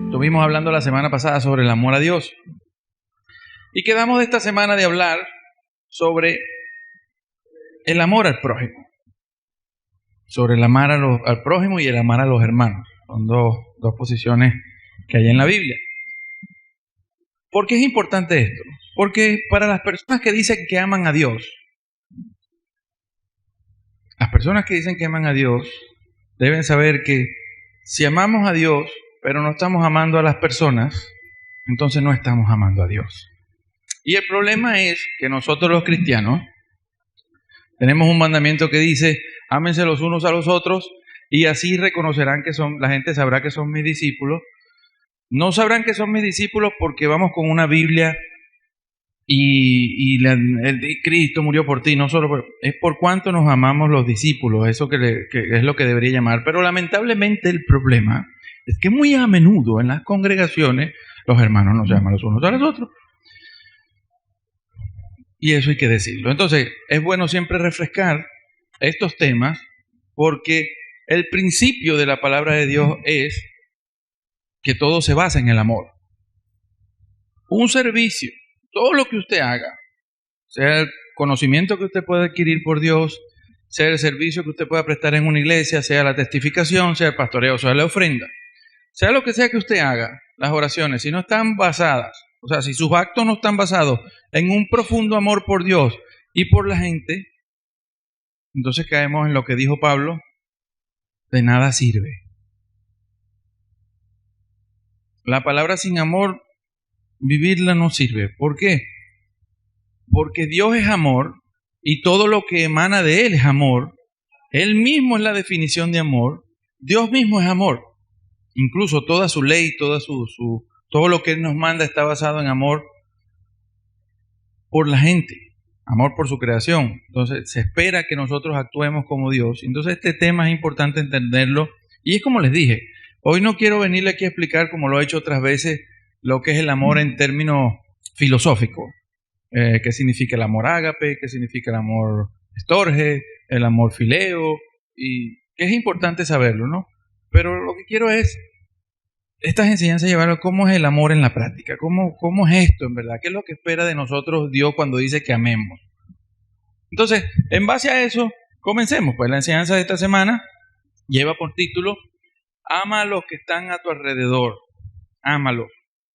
Estuvimos hablando la semana pasada sobre el amor a Dios y quedamos esta semana de hablar sobre el amor al prójimo, sobre el amar al prójimo y el amar a los hermanos. Son dos posiciones que hay en la Biblia. ¿Por qué es importante esto? Porque para las personas que dicen que aman a Dios, las personas que dicen que aman a Dios deben saber que si amamos a Dios, pero no estamos amando a las personas, entonces no estamos amando a Dios. Y el problema es que nosotros los cristianos tenemos un mandamiento que dice, ámense los unos a los otros y así reconocerán que la gente sabrá que son mis discípulos. No sabrán que son mis discípulos porque vamos con una Biblia y Cristo murió por ti, no solo es por cuánto nos amamos los discípulos, eso que es lo que debería llamar. Pero lamentablemente el problema es que muy a menudo en las congregaciones los hermanos no se aman los unos a los otros. Y eso hay que decirlo. Entonces, es bueno siempre refrescar estos temas porque el principio de la palabra de Dios es que todo se basa en el amor. Un servicio, todo lo que usted haga, sea el conocimiento que usted pueda adquirir por Dios, sea el servicio que usted pueda prestar en una iglesia, sea la testificación, sea el pastoreo, sea la ofrenda, sea lo que sea que usted haga, las oraciones, si no están basadas, o sea, si sus actos no están basados en un profundo amor por Dios y por la gente, entonces caemos en lo que dijo Pablo, de nada sirve. La palabra sin amor, vivirla no sirve. ¿Por qué? Porque Dios es amor y todo lo que emana de Él es amor. Él mismo es la definición de amor. Dios mismo es amor. Incluso toda su ley, todo lo que Él nos manda está basado en amor por la gente, amor por su creación. Entonces se espera que nosotros actuemos como Dios. Entonces este tema es importante entenderlo. Y es como les dije, hoy no quiero venirle aquí a explicar, como lo he hecho otras veces, lo que es el amor en términos filosóficos. ¿Qué significa el amor ágape? ¿Qué significa el amor estorge? El amor fileo. Y que es importante saberlo, ¿no? Pero lo que quiero es estas enseñanzas llevarlo a cómo es el amor en la práctica. ¿Cómo es esto en verdad? ¿Qué es lo que espera de nosotros Dios cuando dice que amemos? Entonces, en base a eso, comencemos. Pues la enseñanza de esta semana lleva por título ama a los que están a tu alrededor. Ámalos.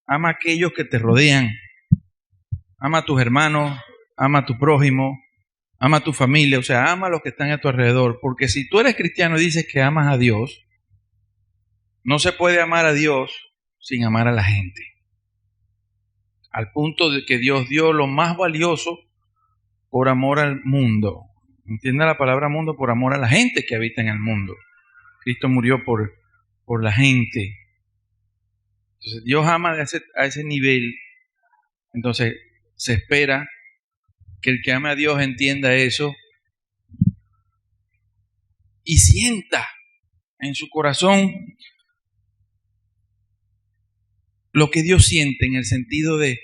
Ama a aquellos que te rodean. Ama a tus hermanos. Ama a tu prójimo. Ama a tu familia. O sea, ama a los que están a tu alrededor. Porque si tú eres cristiano y dices que amas a Dios, no se puede amar a Dios sin amar a la gente. Al punto de que Dios dio lo más valioso por amor al mundo. Entienda la palabra mundo, por amor a la gente que habita en el mundo. Cristo murió por la gente. Entonces Dios ama a ese nivel. Entonces se espera que el que ame a Dios entienda eso y sienta en su corazón lo que Dios siente, en el sentido de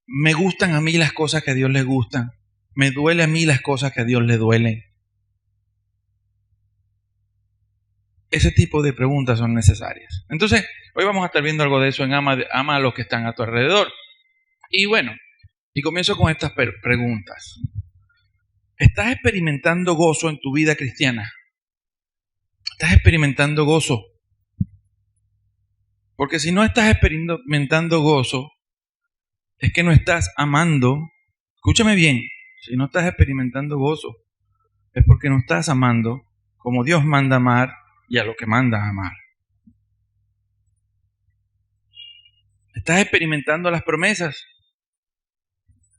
me gustan a mí las cosas que a Dios le gustan, me duele a mí las cosas que a Dios le duelen. Ese tipo de preguntas son necesarias. Entonces, hoy vamos a estar viendo algo de eso en ama a los que están a tu alrededor. Y bueno, y comienzo con estas preguntas. ¿Estás experimentando gozo en tu vida cristiana? ¿Estás experimentando gozo? Porque si no estás experimentando gozo, es que no estás amando. Escúchame bien, si no estás experimentando gozo, es porque no estás amando como Dios manda amar y a lo que manda amar. ¿Estás experimentando las promesas?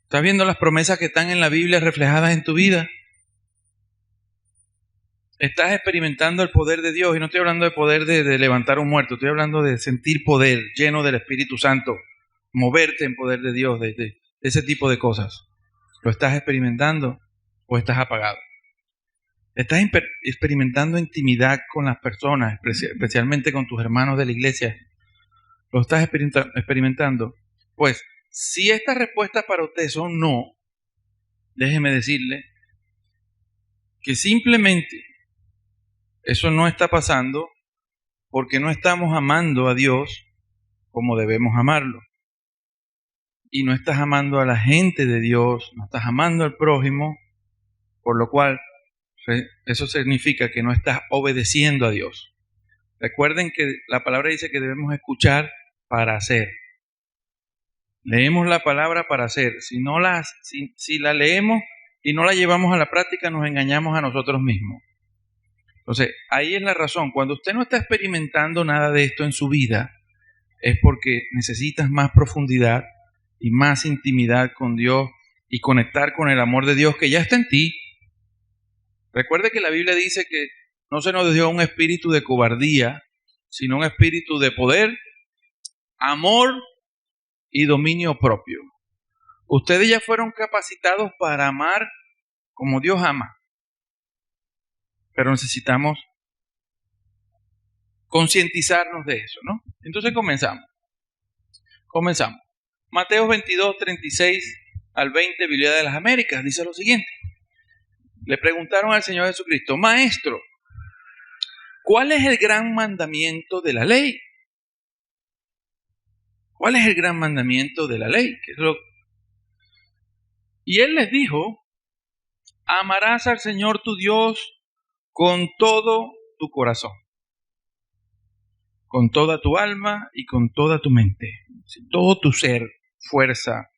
¿Estás viendo las promesas que están en la Biblia reflejadas en tu vida? ¿Estás experimentando el poder de Dios? Y no estoy hablando de poder de levantar un muerto, estoy hablando de sentir poder lleno del Espíritu Santo, moverte en poder de Dios, de ese tipo de cosas. ¿Lo estás experimentando o estás apagado? ¿Estás experimentando intimidad con las personas, especialmente con tus hermanos de la iglesia? ¿Lo estás experimentando? Pues Si estas respuestas para usted son no, déjeme decirle que simplemente eso no está pasando porque no estamos amando a Dios como debemos amarlo. Y no estás amando a la gente de Dios, no estás amando al prójimo, por lo cual eso significa que no estás obedeciendo a Dios. Recuerden que la palabra dice que debemos escuchar para hacer. Leemos la palabra para hacer. Si la leemos y no la llevamos a la práctica, nos engañamos a nosotros mismos. Entonces, ahí es la razón. Cuando usted no está experimentando nada de esto en su vida, es porque necesitas más profundidad y más intimidad con Dios y conectar con el amor de Dios que ya está en ti. Recuerde que la Biblia dice que no se nos dio un espíritu de cobardía, sino un espíritu de poder, amor y dominio propio. Ustedes ya fueron capacitados para amar como Dios ama, pero necesitamos concientizarnos de eso, ¿no? Entonces comenzamos. Mateo 22, 36 al 20, Biblia de las Américas, dice lo siguiente. Le preguntaron al Señor Jesucristo: Maestro, ¿cuál es el gran mandamiento de la ley? ¿Cuál es el gran mandamiento de la ley? Y Él les dijo: amarás al Señor tu Dios con todo tu corazón, con toda tu alma y con toda tu mente, todo tu ser, fuerza,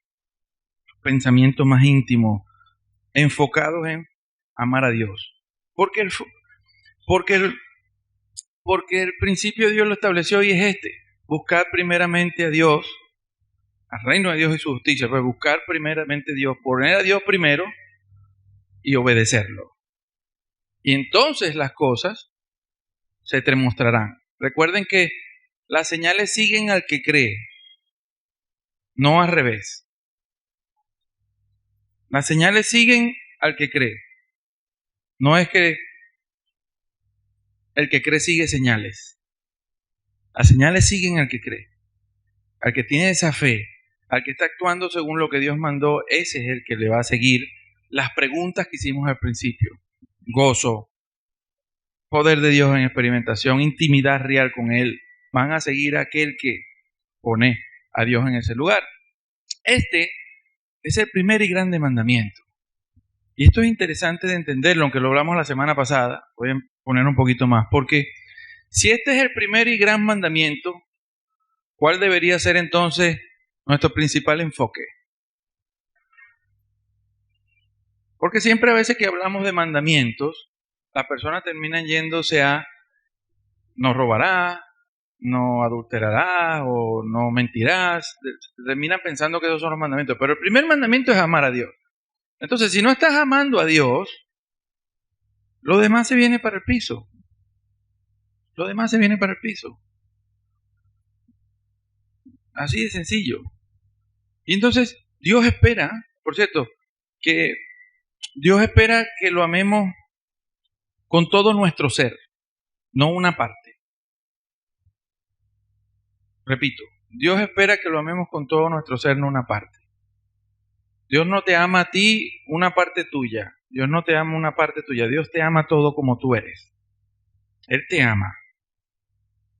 pensamiento más íntimo, enfocados en amar a Dios. Porque el principio Dios lo estableció y es este: buscar primeramente a Dios, al reino de Dios y su justicia, pues buscar primeramente a Dios, poner a Dios primero y obedecerlo. Y entonces las cosas se te mostrarán. Recuerden que las señales siguen al que cree, no al revés. Las señales siguen al que cree. No es que el que cree sigue señales. Las señales siguen al que cree. Al que tiene esa fe, al que está actuando según lo que Dios mandó, ese es el que le va a seguir las preguntas que hicimos al principio. Gozo, poder de Dios en experimentación, intimidad real con Él. Van a seguir a aquel que pone a Dios en ese lugar. Este es el primer y grande mandamiento. Y esto es interesante de entenderlo, aunque lo hablamos la semana pasada. Voy a poner un poquito más, porque si este es el primer y gran mandamiento, ¿cuál debería ser entonces nuestro principal enfoque? Porque siempre a veces que hablamos de mandamientos, las personas terminan yéndose a no robarás, no adulterarás o no mentirás. Terminan pensando que esos son los mandamientos. Pero el primer mandamiento es amar a Dios. Entonces, si no estás amando a Dios, lo demás se viene para el piso. Lo demás se viene para el piso. Así de sencillo. Y entonces Dios espera, por cierto, que Dios espera que lo amemos con todo nuestro ser, no una parte. Repito, Dios espera que lo amemos con todo nuestro ser, no una parte. Dios no te ama a ti una parte tuya. Dios no te ama una parte tuya. Dios te ama todo como tú eres. Él te ama.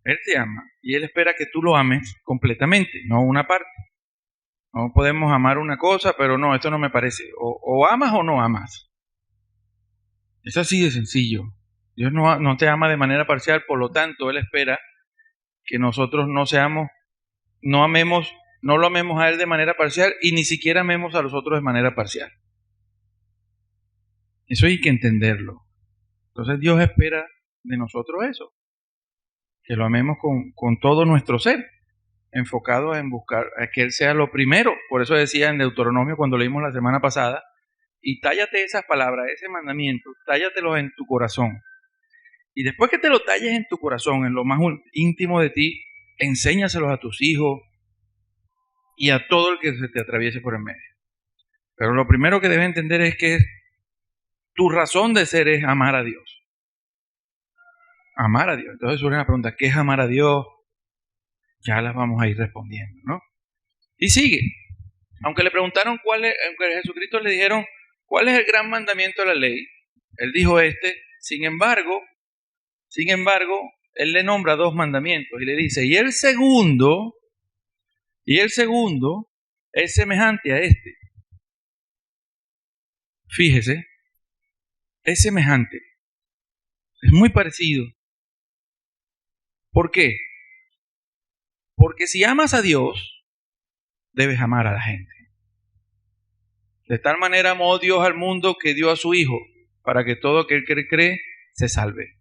Él te ama. Y Él espera que tú lo ames completamente, no una parte. No podemos amar una cosa, pero no, esto no me parece. O amas o no amas. Es así de sencillo. Dios no te ama de manera parcial, por lo tanto, Él espera que nosotros no lo amemos a Él de manera parcial y ni siquiera amemos a los otros de manera parcial. Eso hay que entenderlo. Entonces Dios espera de nosotros eso, que lo amemos con todo nuestro ser, enfocado en buscar a que Él sea lo primero. Por eso decía en Deuteronomio cuando leímos la semana pasada, y tállate esas palabras, ese mandamiento, tállatelos en tu corazón. Y después que te lo talles en tu corazón, en lo más íntimo de ti, enséñaselos a tus hijos y a todo el que se te atraviese por el medio. Pero lo primero que debes entender es que tu razón de ser es amar a Dios. Amar a Dios. Entonces surge la pregunta, ¿qué es amar a Dios? Ya las vamos a ir respondiendo, ¿no? Y sigue. Aunque le preguntaron aunque a Jesucristo le dijeron, ¿cuál es el gran mandamiento de la ley? Él dijo sin embargo, él le nombra 2 mandamientos y le dice, y el segundo es semejante a este. Fíjese, es semejante. Es muy parecido. ¿Por qué? Porque si amas a Dios, debes amar a la gente. De tal manera amó Dios al mundo que dio a su Hijo, para que todo aquel que cree se salve.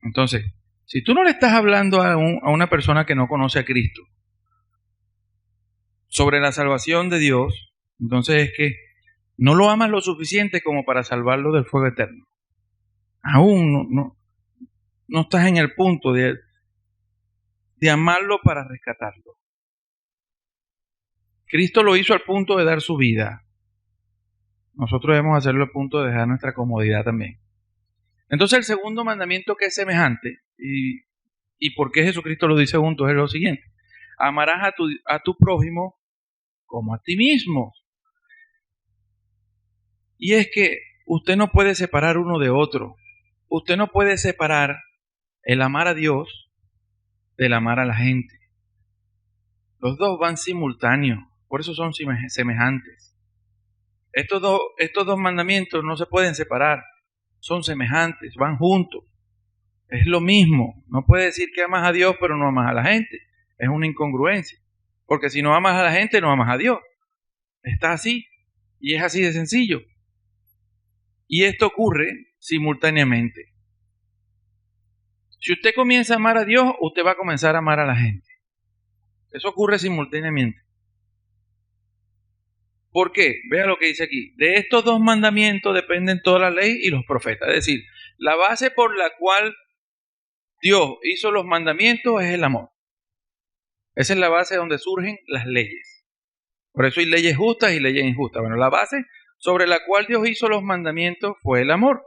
Entonces, si tú no le estás hablando a una persona que no conoce a Cristo sobre la salvación de Dios, entonces es que no lo amas lo suficiente como para salvarlo del fuego eterno. Aún no estás en el punto de amarlo para rescatarlo. Cristo lo hizo al punto de dar su vida. Nosotros debemos hacerlo al punto de dejar nuestra comodidad también. Entonces el segundo mandamiento, que es semejante, y por qué Jesucristo lo dice juntos, es lo siguiente: amarás a tu prójimo como a ti mismo. Y es que usted no puede separar uno de otro. Usted no puede separar el amar a Dios del amar a la gente. Los dos van simultáneos, por eso son semejantes. Estos dos mandamientos no se pueden separar, son semejantes, van juntos. Es lo mismo. No puedes decir que amas a Dios pero no amas a la gente. Es una incongruencia. Porque si no amas a la gente, no amas a Dios. Está así. Y es así de sencillo. Y esto ocurre simultáneamente. Si usted comienza a amar a Dios, usted va a comenzar a amar a la gente. Eso ocurre simultáneamente. ¿Por qué? Vea lo que dice aquí. De estos 2 mandamientos dependen toda la ley y los profetas. Es decir, la base por la cual Dios hizo los mandamientos es el amor. Esa es la base donde surgen las leyes. Por eso hay leyes justas y leyes injustas. Bueno, la base sobre la cual Dios hizo los mandamientos fue el amor.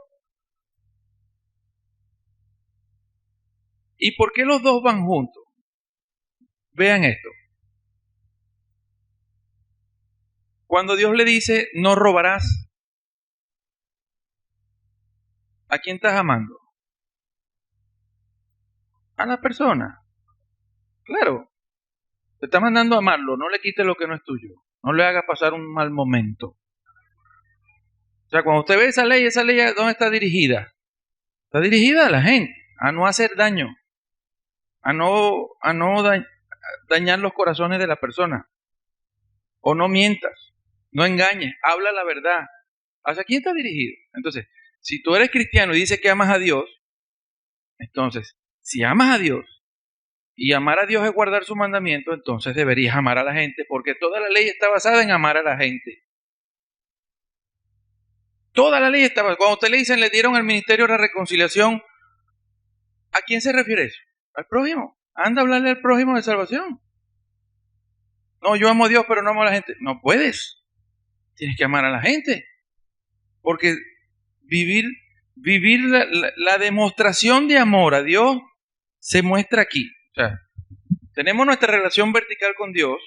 ¿Y por qué los 2 van juntos? Vean esto. Cuando Dios le dice, no robarás, ¿a quién estás amando? A la persona. Claro. Te está mandando a amarlo. No le quites lo que no es tuyo. No le hagas pasar un mal momento. O sea, cuando usted ve esa ley, ¿dónde está dirigida? Está dirigida a la gente, a no hacer daño, a no dañar los corazones de la persona. O no mientas, no engañes, habla la verdad. ¿Hacia quién está dirigido? Entonces, si tú eres cristiano y dices que amas a Dios, entonces, si amas a Dios y amar a Dios es guardar su mandamiento, entonces deberías amar a la gente, porque toda la ley está basada en amar a la gente. Toda la ley está basada. Cuando usted le dicen, le dieron el ministerio de la reconciliación, ¿a quién se refiere eso? Al prójimo. Anda a hablarle al prójimo de salvación. No, yo amo a Dios, pero no amo a la gente. No puedes. Tienes que amar a la gente. Porque vivir la demostración de amor a Dios se muestra aquí. O sea, tenemos nuestra relación vertical con Dios,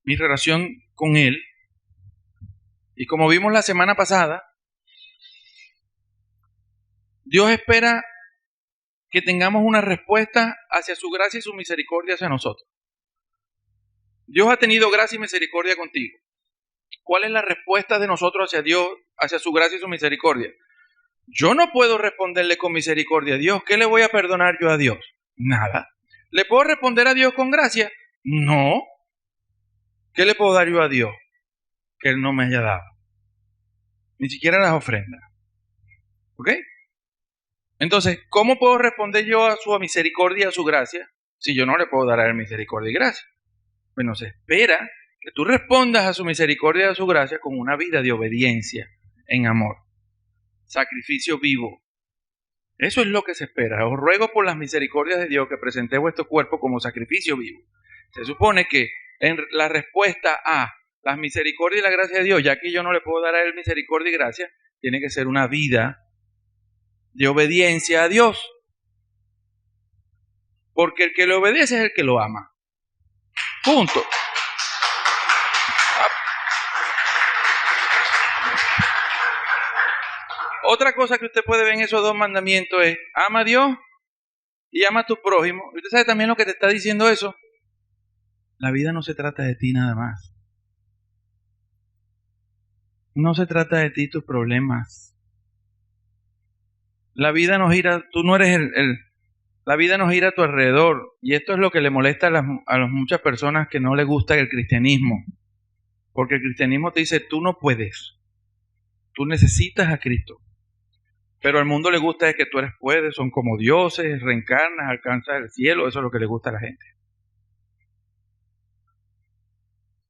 mi relación con Él, y como vimos la semana pasada, Dios espera que tengamos una respuesta hacia su gracia y su misericordia hacia nosotros. Dios ha tenido gracia y misericordia contigo. ¿Cuál es la respuesta de nosotros hacia Dios, hacia su gracia y su misericordia? Yo no puedo responderle con misericordia a Dios. ¿Qué le voy a perdonar yo a Dios? Nada. ¿Le puedo responder a Dios con gracia? No. ¿Qué le puedo dar yo a Dios que Él no me haya dado? Ni siquiera las ofrendas. ¿Ok? Entonces, ¿cómo puedo responder yo a su misericordia, a su gracia, si yo no le puedo dar a Él misericordia y gracia? Bueno, se espera que tú respondas a su misericordia y a su gracia con una vida de obediencia en amor. Sacrificio vivo. Eso es lo que se espera. Os ruego por las misericordias de Dios que presentéis vuestro cuerpo como sacrificio vivo. Se supone que en la respuesta a las misericordias y la gracia de Dios, ya que yo no le puedo dar a Él misericordia y gracia, tiene que ser una vida de obediencia a Dios. Porque el que le obedece es el que lo ama. Punto. Otra cosa que usted puede ver en esos dos mandamientos es, ama a Dios y ama a tu prójimo. Usted sabe también lo que te está diciendo eso. La vida no se trata de ti nada más. No se trata de ti, tus problemas. La vida no gira, tú no eres la vida no gira a tu alrededor. Y esto es lo que le molesta a las muchas personas que no les gusta el cristianismo. Porque el cristianismo te dice, tú no puedes. Tú necesitas a Cristo. Pero al mundo le gusta es que tú eres puedes, son como dioses, reencarnas, alcanzas el cielo. Eso es lo que le gusta a la gente.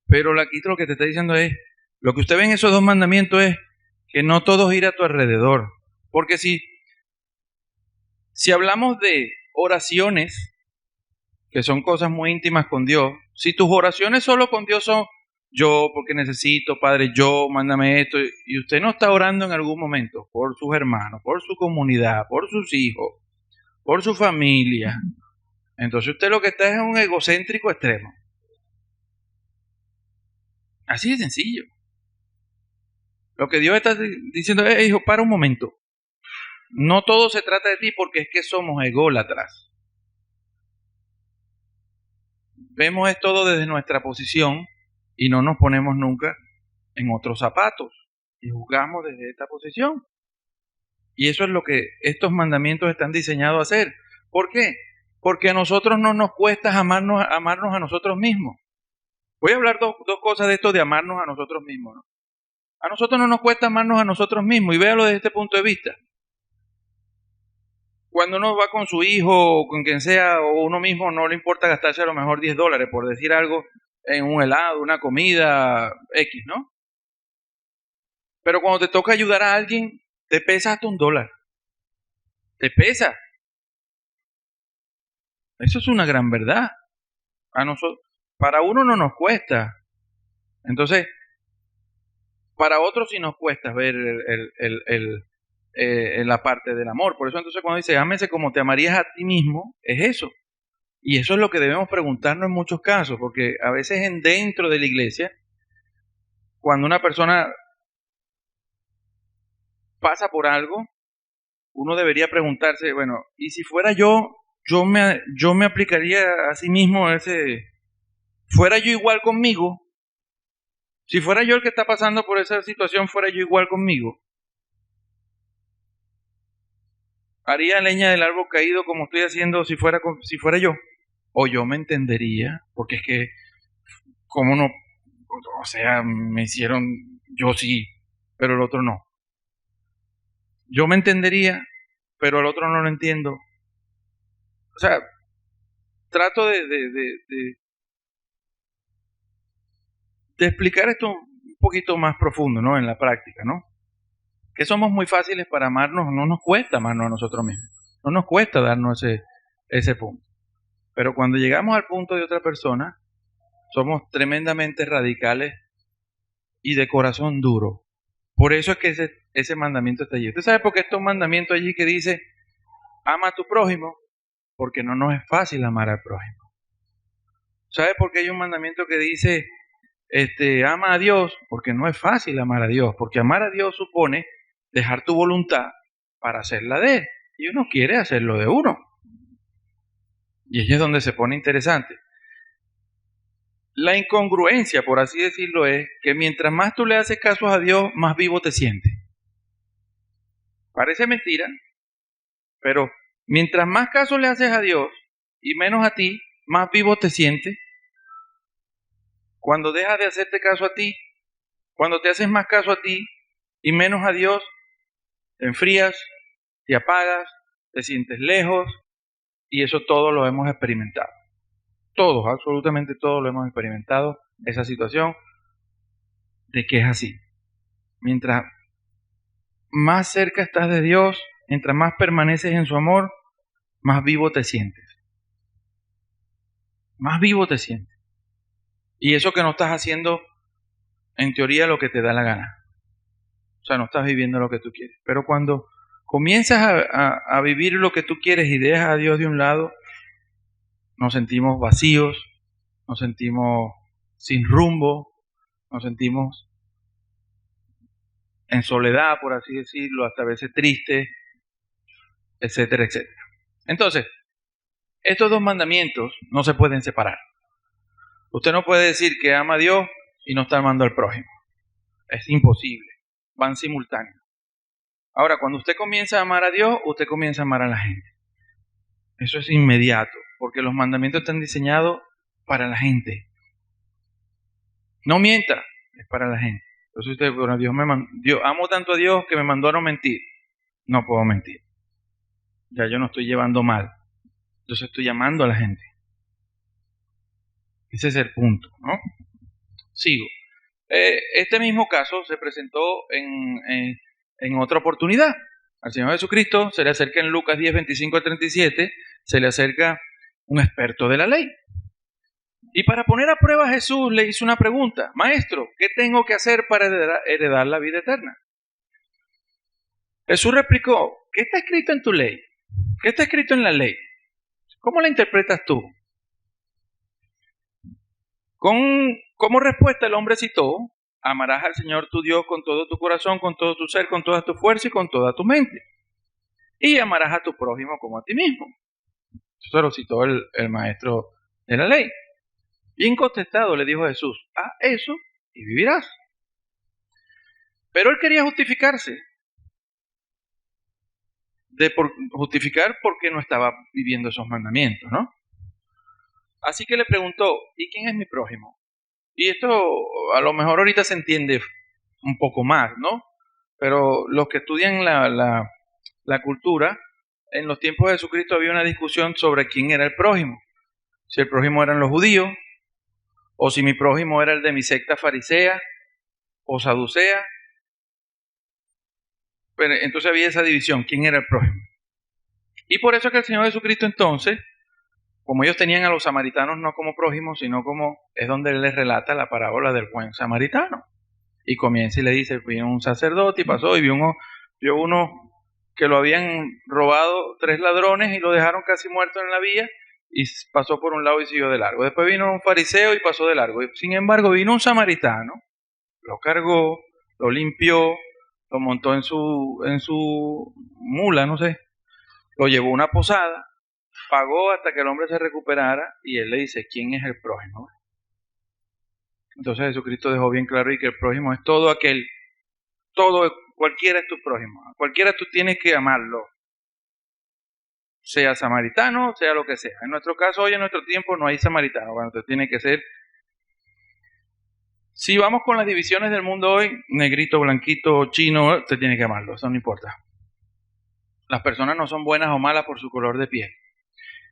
Pero aquí lo que te está diciendo es, lo que usted ve en esos dos mandamientos es que no todo gira a tu alrededor. Porque si hablamos de oraciones, que son cosas muy íntimas con Dios, si tus oraciones solo con Dios son yo porque necesito, Padre, yo, mándame esto, y usted no está orando en algún momento por sus hermanos, por su comunidad, por sus hijos, por su familia, entonces usted lo que está es un egocéntrico extremo. Así de sencillo. Lo que Dios está diciendo es, hijo, para un momento. No todo se trata de ti porque es que somos ególatras. Vemos es todo desde nuestra posición y no nos ponemos nunca en otros zapatos y juzgamos desde esta posición. Y eso es lo que estos mandamientos están diseñados a hacer. ¿Por qué? Porque a nosotros no nos cuesta amarnos a nosotros mismos. Voy a hablar dos cosas de esto de amarnos a nosotros mismos, ¿no? A nosotros no nos cuesta amarnos a nosotros mismos, y véalo desde este punto de vista. Cuando uno va con su hijo o con quien sea, o uno mismo no le importa gastarse a lo mejor $10, por decir algo, en un helado, una comida X, ¿no? Pero cuando te toca ayudar a alguien, te pesa hasta $1. Te pesa. Eso es una gran verdad. Para uno no nos cuesta. Entonces, para otros sí nos cuesta ver la parte del amor. Por eso entonces cuando dice, ámese como te amarías a ti mismo, es eso. Y eso es lo que debemos preguntarnos en muchos casos, porque a veces dentro de la iglesia, cuando una persona pasa por algo, uno debería preguntarse, bueno, y si fuera yo me aplicaría a sí mismo fuera yo igual conmigo, si fuera yo el que está pasando por esa situación, fuera yo igual conmigo, haría leña del árbol caído como estoy haciendo si fuera yo, o yo me entendería, porque es que, ¿cómo no? O sea, me hicieron, yo sí, pero el otro no. Yo me entendería, pero el otro no lo entiendo. O sea, trato de explicar esto un poquito más profundo, ¿no? En la práctica, ¿no? Que somos muy fáciles para amarnos, no nos cuesta amarnos a nosotros mismos. No nos cuesta darnos ese punto. Pero cuando llegamos al punto de otra persona, somos tremendamente radicales y de corazón duro. Por eso es que ese mandamiento está allí. ¿Usted sabe por qué está un mandamiento allí que dice, ama a tu prójimo? Porque no nos es fácil amar al prójimo. ¿Sabe por qué hay un mandamiento que dice, ama a Dios? Porque no es fácil amar a Dios. Porque amar a Dios supone dejar tu voluntad para hacerla de Él. Y uno quiere hacerlo de uno. Y ahí es donde se pone interesante. La incongruencia, por así decirlo, es que mientras más tú le haces caso a Dios, más vivo te sientes. Parece mentira, pero mientras más caso le haces a Dios y menos a ti, más vivo te sientes. Cuando dejas de hacerte caso a ti, cuando te haces más caso a ti y menos a Dios, te enfrías, te apagas, te sientes lejos, y eso todo lo hemos experimentado. Todos, absolutamente todos lo hemos experimentado, esa situación de que es así. Mientras más cerca estás de Dios, mientras más permaneces en su amor, más vivo te sientes. Más vivo te sientes. Y eso que no estás haciendo, en teoría, lo que te da la gana. O sea, no estás viviendo lo que tú quieres. Pero cuando comienzas a vivir lo que tú quieres y dejas a Dios de un lado, nos sentimos vacíos, nos sentimos sin rumbo, nos sentimos en soledad, por así decirlo, hasta a veces tristes, etcétera, etcétera. Entonces, estos dos mandamientos no se pueden separar. Usted no puede decir que ama a Dios y no está amando al prójimo. Es imposible. Van simultáneos. Ahora, cuando usted comienza a amar a Dios, usted comienza a amar a la gente. Eso es inmediato, porque los mandamientos están diseñados para la gente. No mienta, es para la gente. Entonces usted, bueno, amo tanto a Dios que me mandó a no mentir. No puedo mentir. Ya yo no estoy llevando mal. Entonces estoy amando a la gente. Ese es el punto, ¿no? Sigo. Este mismo caso se presentó en otra oportunidad. Al Señor Jesucristo se le acerca en Lucas 10, 25 al 37, se le acerca un experto de la ley. Y para poner a prueba a Jesús le hizo una pregunta: Maestro, ¿qué tengo que hacer para heredar la vida eterna? Jesús replicó: ¿qué está escrito en tu ley? ¿Qué está escrito en la ley? ¿Cómo la interpretas tú? Como respuesta el hombre citó: amarás al Señor tu Dios con todo tu corazón, con todo tu ser, con toda tu fuerza y con toda tu mente. Y amarás a tu prójimo como a ti mismo. Eso lo citó el maestro de la ley. Bien contestado le dijo Jesús: haz eso y vivirás. Pero él quería justificarse. Justificar por qué no estaba viviendo esos mandamientos, ¿no? Así que le preguntó: ¿y quién es mi prójimo? Y esto a lo mejor ahorita se entiende un poco más, ¿no? Pero los que estudian la cultura, en los tiempos de Jesucristo había una discusión sobre quién era el prójimo. Si el prójimo eran los judíos, o si mi prójimo era el de mi secta farisea o saducea. Pero entonces había esa división: quién era el prójimo. Y por eso es que el Señor Jesucristo entonces, como ellos tenían a los samaritanos no como prójimos, sino como, es donde él les relata la parábola del buen samaritano. Y comienza y le dice: vino un sacerdote y pasó y vio uno que lo habían robado 3 ladrones y lo dejaron casi muerto en la vía, y pasó por un lado y siguió de largo. Después vino un fariseo y pasó de largo. Sin embargo, vino un samaritano, lo cargó, lo limpió, lo montó en su mula, no sé, lo llevó a una posada, pagó hasta que el hombre se recuperara, y él le dice: ¿quién es el prójimo? Entonces Jesucristo dejó bien claro y que el prójimo es cualquiera es tu prójimo, cualquiera tú tienes que amarlo, sea samaritano, sea lo que sea. En nuestro caso, hoy en nuestro tiempo no hay samaritano, bueno, usted tiene que ser. Si vamos con las divisiones del mundo hoy, negrito, blanquito, chino, usted tiene que amarlo, eso no importa. Las personas no son buenas o malas por su color de piel.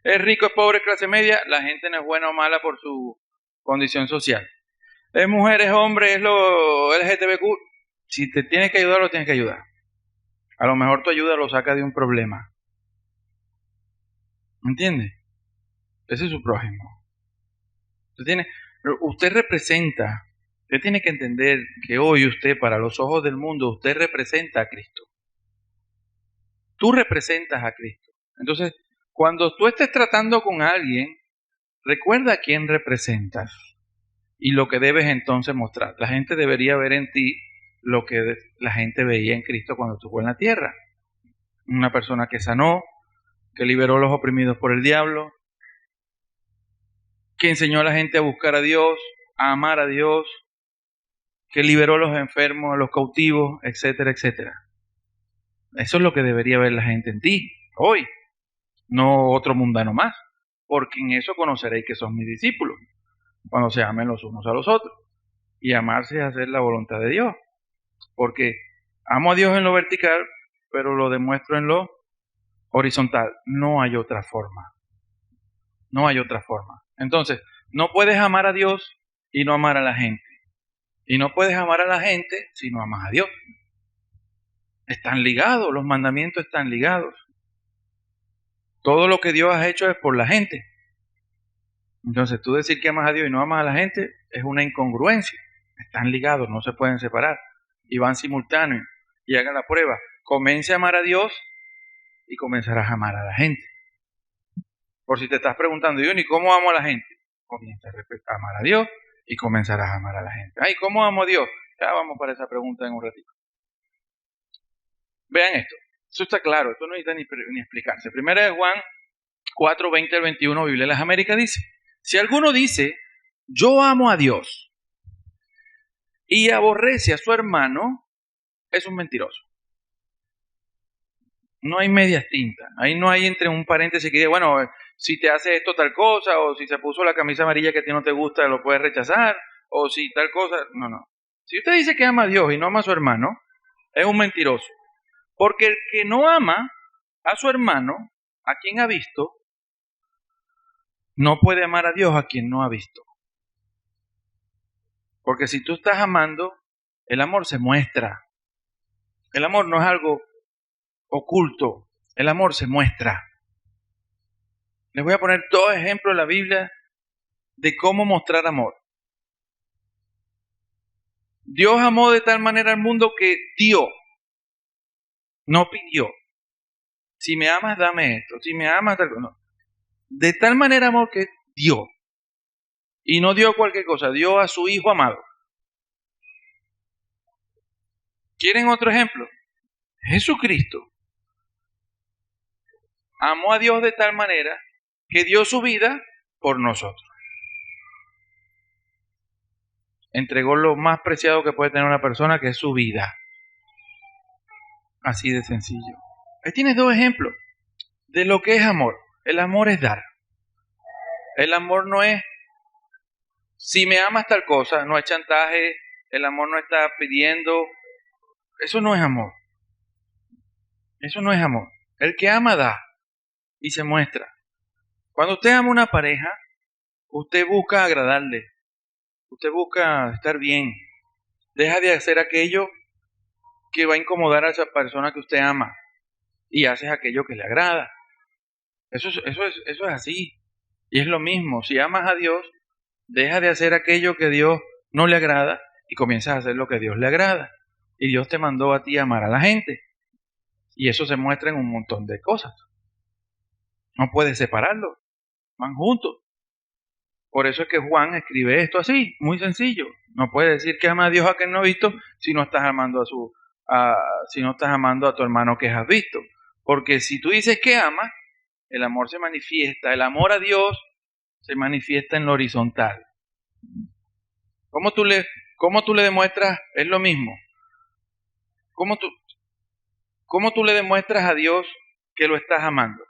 Es rico, es pobre, clase media, la gente no es buena o mala por su condición social. Es mujer, es hombre, es lo LGTBQ. Si te tienes que ayudar, lo tienes que ayudar. A lo mejor tu ayuda lo saca de un problema. ¿Me entiendes? Ese es su prójimo. Usted tiene que entender que hoy usted, para los ojos del mundo, usted representa a Cristo. Tú representas a Cristo. Entonces, cuando tú estés tratando con alguien, recuerda a quién representas y lo que debes entonces mostrar. La gente debería ver en ti lo que la gente veía en Cristo cuando estuvo en la tierra. Una persona que sanó, que liberó a los oprimidos por el diablo, que enseñó a la gente a buscar a Dios, a amar a Dios, que liberó a los enfermos, a los cautivos, etcétera, etcétera. Eso es lo que debería ver la gente en ti hoy, no otro mundano más, porque en eso conoceréis que son mis discípulos, cuando se amen los unos a los otros. Y amarse es hacer la voluntad de Dios, porque amo a Dios en lo vertical, pero lo demuestro en lo horizontal. No hay otra forma. No hay otra forma. Entonces, no puedes amar a Dios y no amar a la gente. Y no puedes amar a la gente si no amas a Dios. Están ligados, los mandamientos están ligados. Todo lo que Dios ha hecho es por la gente. Entonces, tú decir que amas a Dios y no amas a la gente es una incongruencia. Están ligados, no se pueden separar. Y van simultáneos. Y hagan la prueba. Comience a amar a Dios y comenzarás a amar a la gente. Por si te estás preguntando: yo ni cómo amo a la gente. comienza a amar a Dios y comenzarás a amar a la gente. Ay, ¿cómo amo a Dios? Ya vamos para esa pregunta en un ratito. Vean esto. Eso está claro, esto no necesita ni explicarse. Primera de Juan 4, 20 al 21, Biblia de las Américas dice: si alguno dice, yo amo a Dios, y aborrece a su hermano, es un mentiroso. No hay medias tintas. Ahí no hay entre un paréntesis que diga, bueno, si te hace esto tal cosa, o si se puso la camisa amarilla que a ti no te gusta, lo puedes rechazar, o si tal cosa. No, no. Si usted dice que ama a Dios y no ama a su hermano, es un mentiroso. Porque el que no ama a su hermano, a quien ha visto, no puede amar a Dios a quien no ha visto. Porque si tú estás amando, el amor se muestra. El amor no es algo oculto, el amor se muestra. Les voy a poner 2 ejemplos en la Biblia de cómo mostrar amor. Dios amó de tal manera al mundo que dio, no pidió. Si me amas, dame esto. Si me amas, tal cosa. No. De tal manera amor que dio. Y no dio cualquier cosa, dio a su Hijo amado. ¿Quieren otro ejemplo? Jesucristo amó a Dios de tal manera que dio su vida por nosotros. Entregó lo más preciado que puede tener una persona, que es su vida. Así de sencillo. Ahí tienes 2 ejemplos de lo que es amor. El amor es dar. El amor no es, si me amas tal cosa, no es chantaje. El amor no está pidiendo. Eso no es amor. Eso no es amor. El que ama da y se muestra. Cuando usted ama a una pareja, usted busca agradarle. Usted busca estar bien. Deja de hacer aquello que va a incomodar a esa persona que usted ama y haces aquello que le agrada. Eso es así. Y es lo mismo. Si amas a Dios, deja de hacer aquello que a Dios no le agrada y comienzas a hacer lo que a Dios le agrada. Y Dios te mandó a ti a amar a la gente. Y eso se muestra en un montón de cosas. No puedes separarlo. Van juntos. Por eso es que Juan escribe esto así, muy sencillo. No puedes decir que ama a Dios a quien no ha visto si no estás amando si no estás amando a tu hermano que has visto. Porque si tú dices que amas, el amor se manifiesta, el amor a Dios se manifiesta en lo horizontal. ¿Cómo tú le demuestras? Es lo mismo. ¿Cómo tú le demuestras a Dios que lo estás amando?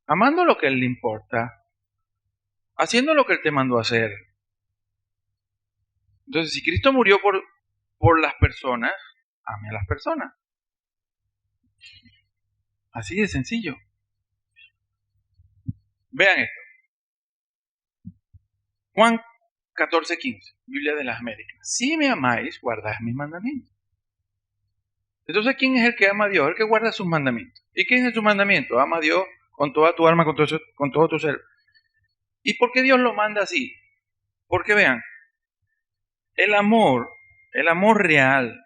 Amando lo que a Él le importa. Haciendo lo que Él te mandó a hacer. Entonces, si Cristo murió por las personas, ame a las personas. Así de sencillo. Vean esto. Juan 14:15, Biblia de las Américas. Si me amáis, guardad mis mandamientos. Entonces, ¿quién es el que ama a Dios? El que guarda sus mandamientos. ¿Y quién es su mandamiento? Ama a Dios con toda tu alma, con todo tu ser. ¿Y por qué Dios lo manda así? Porque vean, el amor real,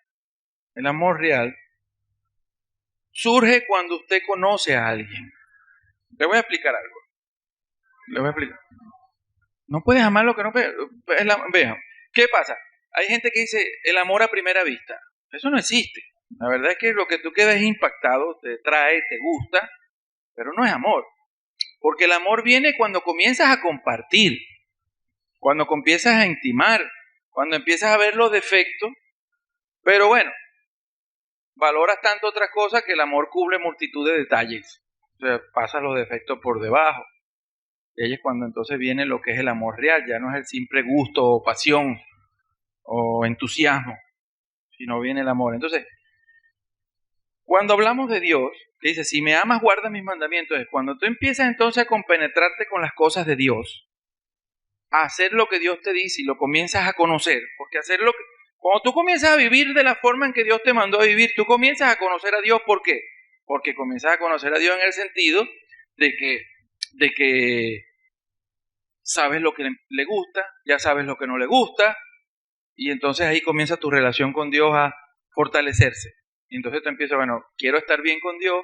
surge cuando usted conoce a alguien. Le voy a explicar algo. No puedes amar lo que no puedes. Vean, ¿qué pasa? Hay gente que dice el amor a primera vista. Eso no existe. La verdad es que lo que tú quedas es impactado, te trae, te gusta, pero no es amor. Porque el amor viene cuando comienzas a compartir, cuando comienzas a intimar, cuando empiezas a ver los defectos. Pero bueno, valoras tanto otras cosas que el amor cubre multitud de detalles. O sea, pasas los defectos por debajo. Y ahí es cuando entonces viene lo que es el amor real. Ya no es el simple gusto o pasión o entusiasmo, sino viene el amor. Entonces, cuando hablamos de Dios, que dice, si me amas, guarda mis mandamientos, es cuando tú empiezas entonces a compenetrarte con las cosas de Dios, a hacer lo que Dios te dice y lo comienzas a conocer, porque cuando tú comienzas a vivir de la forma en que Dios te mandó a vivir, tú comienzas a conocer a Dios. ¿Por qué? Porque comienzas a conocer a Dios en el sentido de que sabes lo que le gusta, ya sabes lo que no le gusta, y entonces ahí comienza tu relación con Dios a fortalecerse. Y entonces tú empiezas, bueno, quiero estar bien con Dios,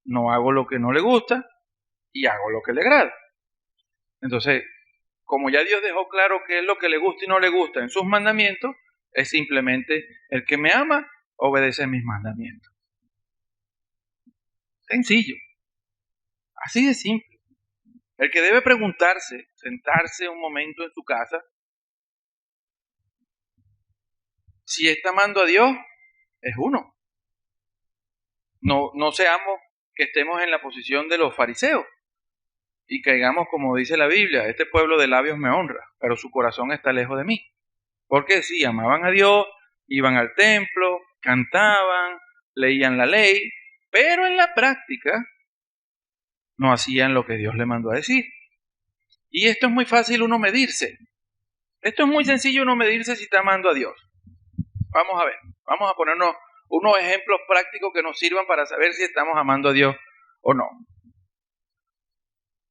no hago lo que no le gusta y hago lo que le agrada. Entonces, como ya Dios dejó claro qué es lo que le gusta y no le gusta en sus mandamientos, es simplemente el que me ama obedece mis mandamientos. Sencillo. Así de simple. El que debe preguntarse, sentarse un momento en su casa, si está amando a Dios, es uno. No seamos que estemos en la posición de los fariseos y caigamos, como dice la Biblia, este pueblo de labios me honra, pero su corazón está lejos de mí. Porque sí, amaban a Dios, iban al templo, cantaban, leían la ley, pero en la práctica no hacían lo que Dios le mandó a decir. Y esto es muy fácil uno medirse. Esto es muy sencillo uno medirse si está amando a Dios. Vamos a ver, vamos a ponernos unos ejemplos prácticos que nos sirvan para saber si estamos amando a Dios o no.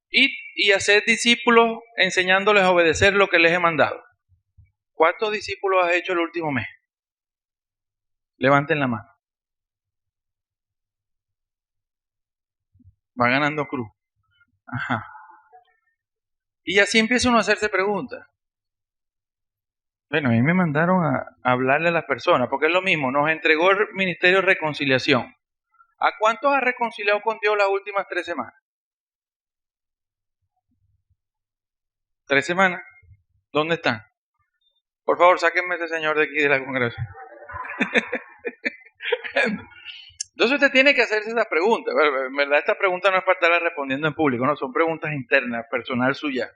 Id y hacer discípulos enseñándoles a obedecer lo que les he mandado. ¿Cuántos discípulos has hecho el último mes? Levanten la mano. Va ganando cruz. Ajá. Y así empieza uno a hacerse preguntas. Bueno, a mí me mandaron a hablarle a las personas, porque es lo mismo, nos entregó el Ministerio de Reconciliación. ¿A cuántos has reconciliado con Dios las últimas 3 semanas? 3 semanas. ¿Dónde están? Por favor, sáquenme a ese señor de aquí de la congregación. Entonces usted tiene que hacerse esas preguntas. En verdad, esta pregunta no es para estarla respondiendo en público, no, son preguntas internas, personal suya.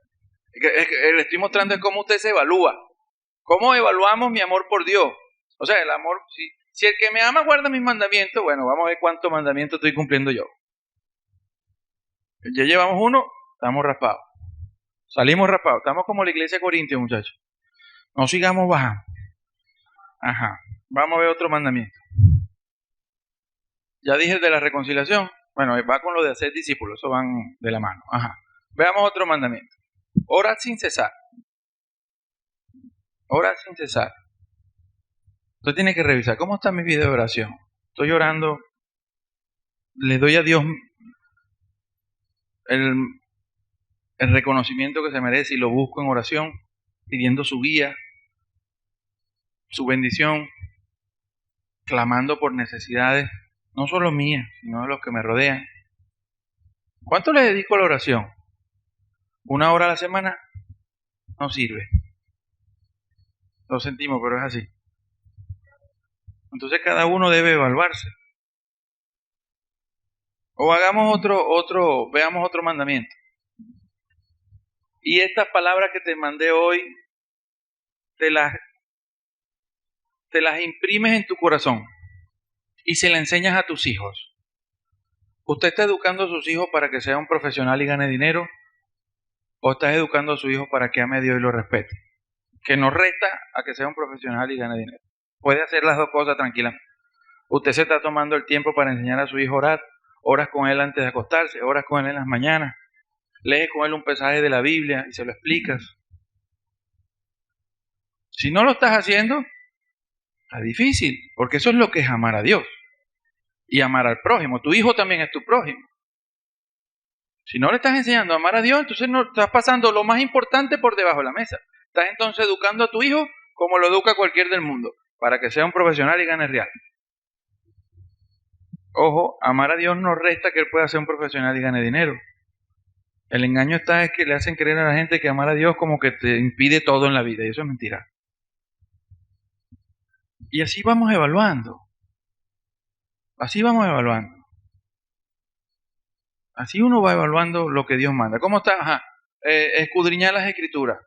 Le estoy mostrando es cómo usted se evalúa. ¿Cómo evaluamos mi amor por Dios? O sea, el amor, si el que me ama guarda mis mandamientos, bueno, vamos a ver cuántos mandamientos estoy cumpliendo yo. Ya llevamos uno, estamos raspados. Salimos raspados, estamos como la iglesia de Corintios, muchachos. No sigamos bajando. Ajá, vamos a ver otro mandamiento. Ya dije el de la reconciliación. Bueno, va con lo de hacer discípulos, eso van de la mano. Ajá. Veamos otro mandamiento. Orad sin cesar. Orad sin cesar. Usted tiene que revisar cómo está mi vida de oración. Estoy orando, le doy a Dios el reconocimiento que se merece y lo busco en oración, pidiendo su guía, su bendición, clamando por necesidades, no solo mías, sino de los que me rodean. ¿Cuánto le dedico a la oración? 1 hora a la semana no sirve. Lo sentimos, pero es así. Entonces cada uno debe evaluarse. O hagamos veamos otro mandamiento. Y estas palabras que te mandé hoy, te las imprimes en tu corazón y se las enseñas a tus hijos. ¿Usted está educando a sus hijos para que sea un profesional y gane dinero? ¿O estás educando a su hijo para que ame a Dios y lo respete? Que no resta a que sea un profesional y gane dinero. Puede hacer las dos cosas tranquilamente. Usted se está tomando el tiempo para enseñar a su hijo a orar, oras con él antes de acostarse, oras con él en las mañanas, lees con él un pasaje de la Biblia y se lo explicas. Si no lo estás haciendo, está difícil, porque eso es lo que es amar a Dios y amar al prójimo. Tu hijo también es tu prójimo. Si no le estás enseñando a amar a Dios, entonces no estás pasando lo más importante por debajo de la mesa. Estás entonces educando a tu hijo como lo educa cualquier del mundo, para que sea un profesional y gane real. Ojo, amar a Dios no resta que él pueda ser un profesional y gane dinero. El engaño está es que le hacen creer a la gente que amar a Dios como que te impide todo en la vida, y eso es mentira. Y así vamos evaluando. Así vamos evaluando. Así uno va evaluando lo que Dios manda. ¿Cómo está? Ajá. Escudriñar las Escrituras.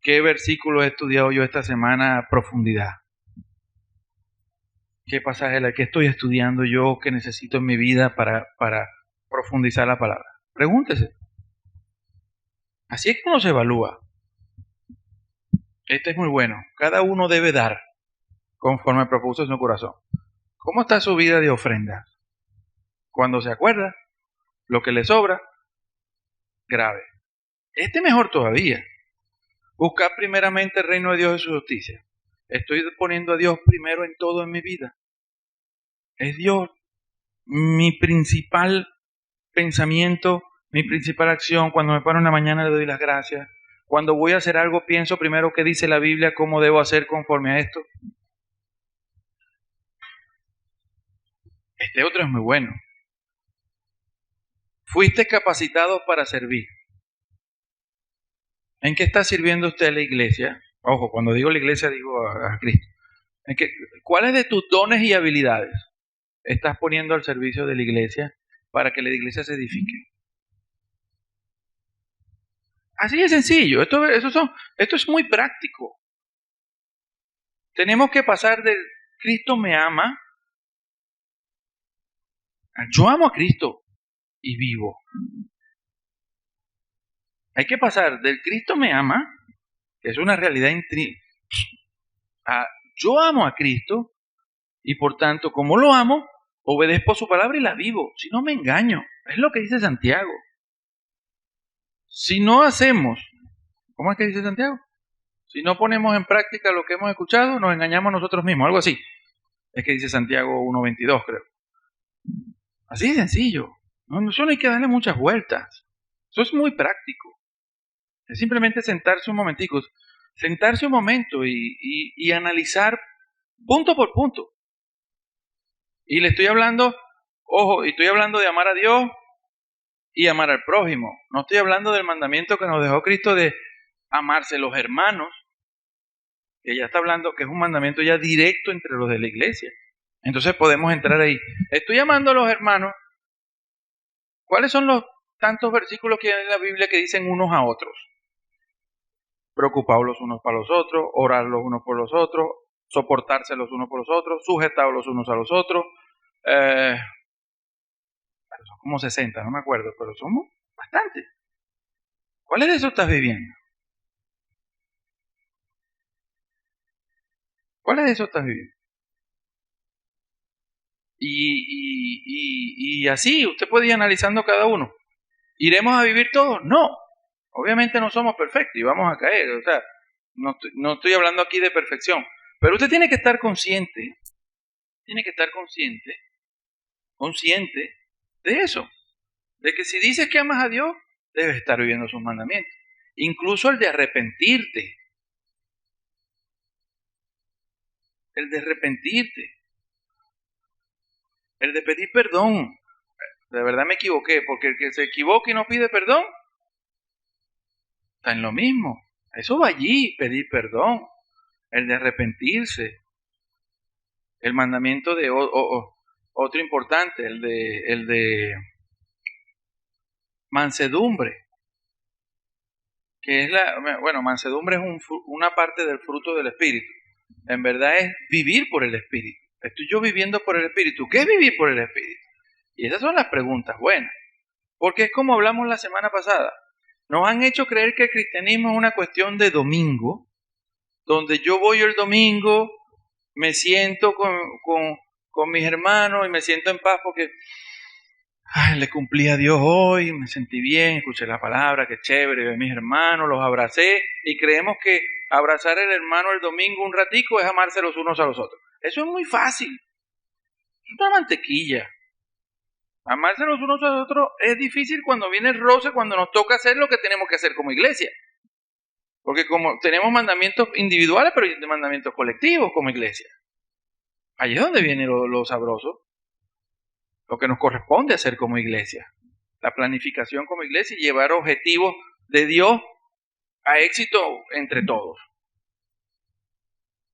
¿Qué versículo he estudiado yo esta semana a profundidad? ¿Qué pasaje que estoy estudiando yo que necesito en mi vida para profundizar la palabra? Pregúntese. Así es que uno se evalúa. Este es muy bueno. Cada uno debe dar conforme propuso en su corazón. ¿Cómo está su vida de ofrenda? Cuando se acuerda, lo que le sobra, grave. Mejor todavía. Buscar primeramente el reino de Dios y su justicia. Estoy poniendo a Dios primero en todo en mi vida. Es Dios mi principal pensamiento, Mi principal acción, cuando me paro en la mañana le doy las gracias. Cuando voy a hacer algo, pienso primero qué dice la Biblia, cómo debo hacer conforme a esto. Este otro es muy bueno. Fuiste capacitado para servir. ¿En qué está sirviendo usted a la iglesia? Ojo, cuando digo la iglesia digo a Cristo. ¿Cuáles de tus dones y habilidades estás poniendo al servicio de la iglesia para que la iglesia se edifique? Así de sencillo. Esto es muy práctico. Tenemos que pasar del Cristo me ama a yo amo a Cristo y vivo. Hay que pasar del Cristo me ama, que es una realidad a yo amo a Cristo y por tanto, como lo amo, obedezco su palabra y la vivo. Si no me engaño, es lo que dice Santiago. Si no hacemos, ¿cómo es que dice Santiago? Si no ponemos en práctica lo que hemos escuchado, nos engañamos nosotros mismos, algo así. Es que dice Santiago 1.22, creo. Así de sencillo. Eso no hay que darle muchas vueltas. Eso es muy práctico. Es simplemente sentarse un momentico, sentarse un momento y analizar punto por punto. Y le estoy hablando, ojo, y estoy hablando de amar a Dios y amar al prójimo. No estoy hablando del mandamiento que nos dejó Cristo de amarse los hermanos, que ya está hablando que es un mandamiento ya directo entre los de la iglesia. Entonces podemos entrar ahí. Estoy amando a los hermanos. ¿Cuáles son los tantos versículos que hay en la Biblia que dicen unos a otros? Preocupados los unos para los otros, orar los unos por los otros, soportarse los unos por los otros, sujetados los unos a los otros. Son como 60, no me acuerdo, pero somos bastantes. ¿Cuáles de esos estás viviendo? ¿Cuáles de esos estás viviendo? Y así, usted puede ir analizando cada uno. ¿Iremos a vivir todos? No. Obviamente no somos perfectos y vamos a caer. O sea, no estoy hablando aquí de perfección. Pero usted tiene que estar consciente de eso. De que si dices que amas a Dios, debes estar viviendo sus mandamientos. Incluso el de arrepentirte. El de pedir perdón. De verdad me equivoqué, porque el que se equivoca y no pide perdón, está en lo mismo. Eso va allí, pedir perdón. El de arrepentirse. El mandamiento de otro importante, el de mansedumbre. Que es mansedumbre es una parte del fruto del Espíritu. En verdad es vivir por el Espíritu. Estoy yo viviendo por el Espíritu. ¿Qué es vivir por el Espíritu? Y esas son las preguntas buenas. Porque es como hablamos la semana pasada. Nos han hecho creer que el cristianismo es una cuestión de domingo, donde yo voy el domingo, me siento con mis hermanos y me siento en paz porque le cumplí a Dios hoy, me sentí bien, escuché la palabra, qué chévere, vi a mis hermanos, los abracé y creemos que abrazar al hermano el domingo un ratico es amarse los unos a los otros. Eso es muy fácil. Es una mantequilla. Amarse los unos a los otros es difícil cuando viene el roce, cuando nos toca hacer lo que tenemos que hacer como iglesia. Porque como tenemos mandamientos individuales, pero hay mandamientos colectivos como iglesia. Allí es donde viene lo sabroso. Lo que nos corresponde hacer como iglesia. La planificación como iglesia y llevar objetivos de Dios a éxito entre todos.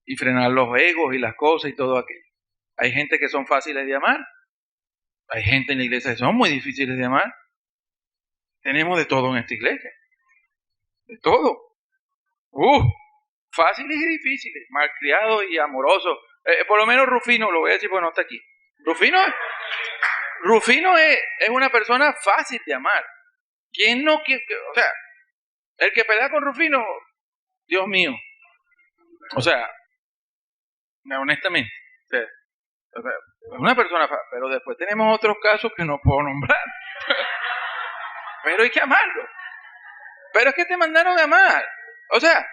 Y frenar los egos y las cosas y todo aquello. Hay gente que son fáciles de amar. Hay gente en la iglesia que son muy difíciles de amar. Tenemos de todo en esta iglesia. De todo. Fáciles y difíciles. Malcriados y amorosos. Por lo menos Rufino, lo voy a decir porque no está aquí. Rufino es una persona fácil de amar. ¿Quién no quiere? O sea, el que pelea con Rufino, Dios mío. O sea, honestamente. O sea, es una persona fácil. Pero después tenemos otros casos que no puedo nombrar. Pero hay que amarlo. Pero es que te mandaron a amar. O sea,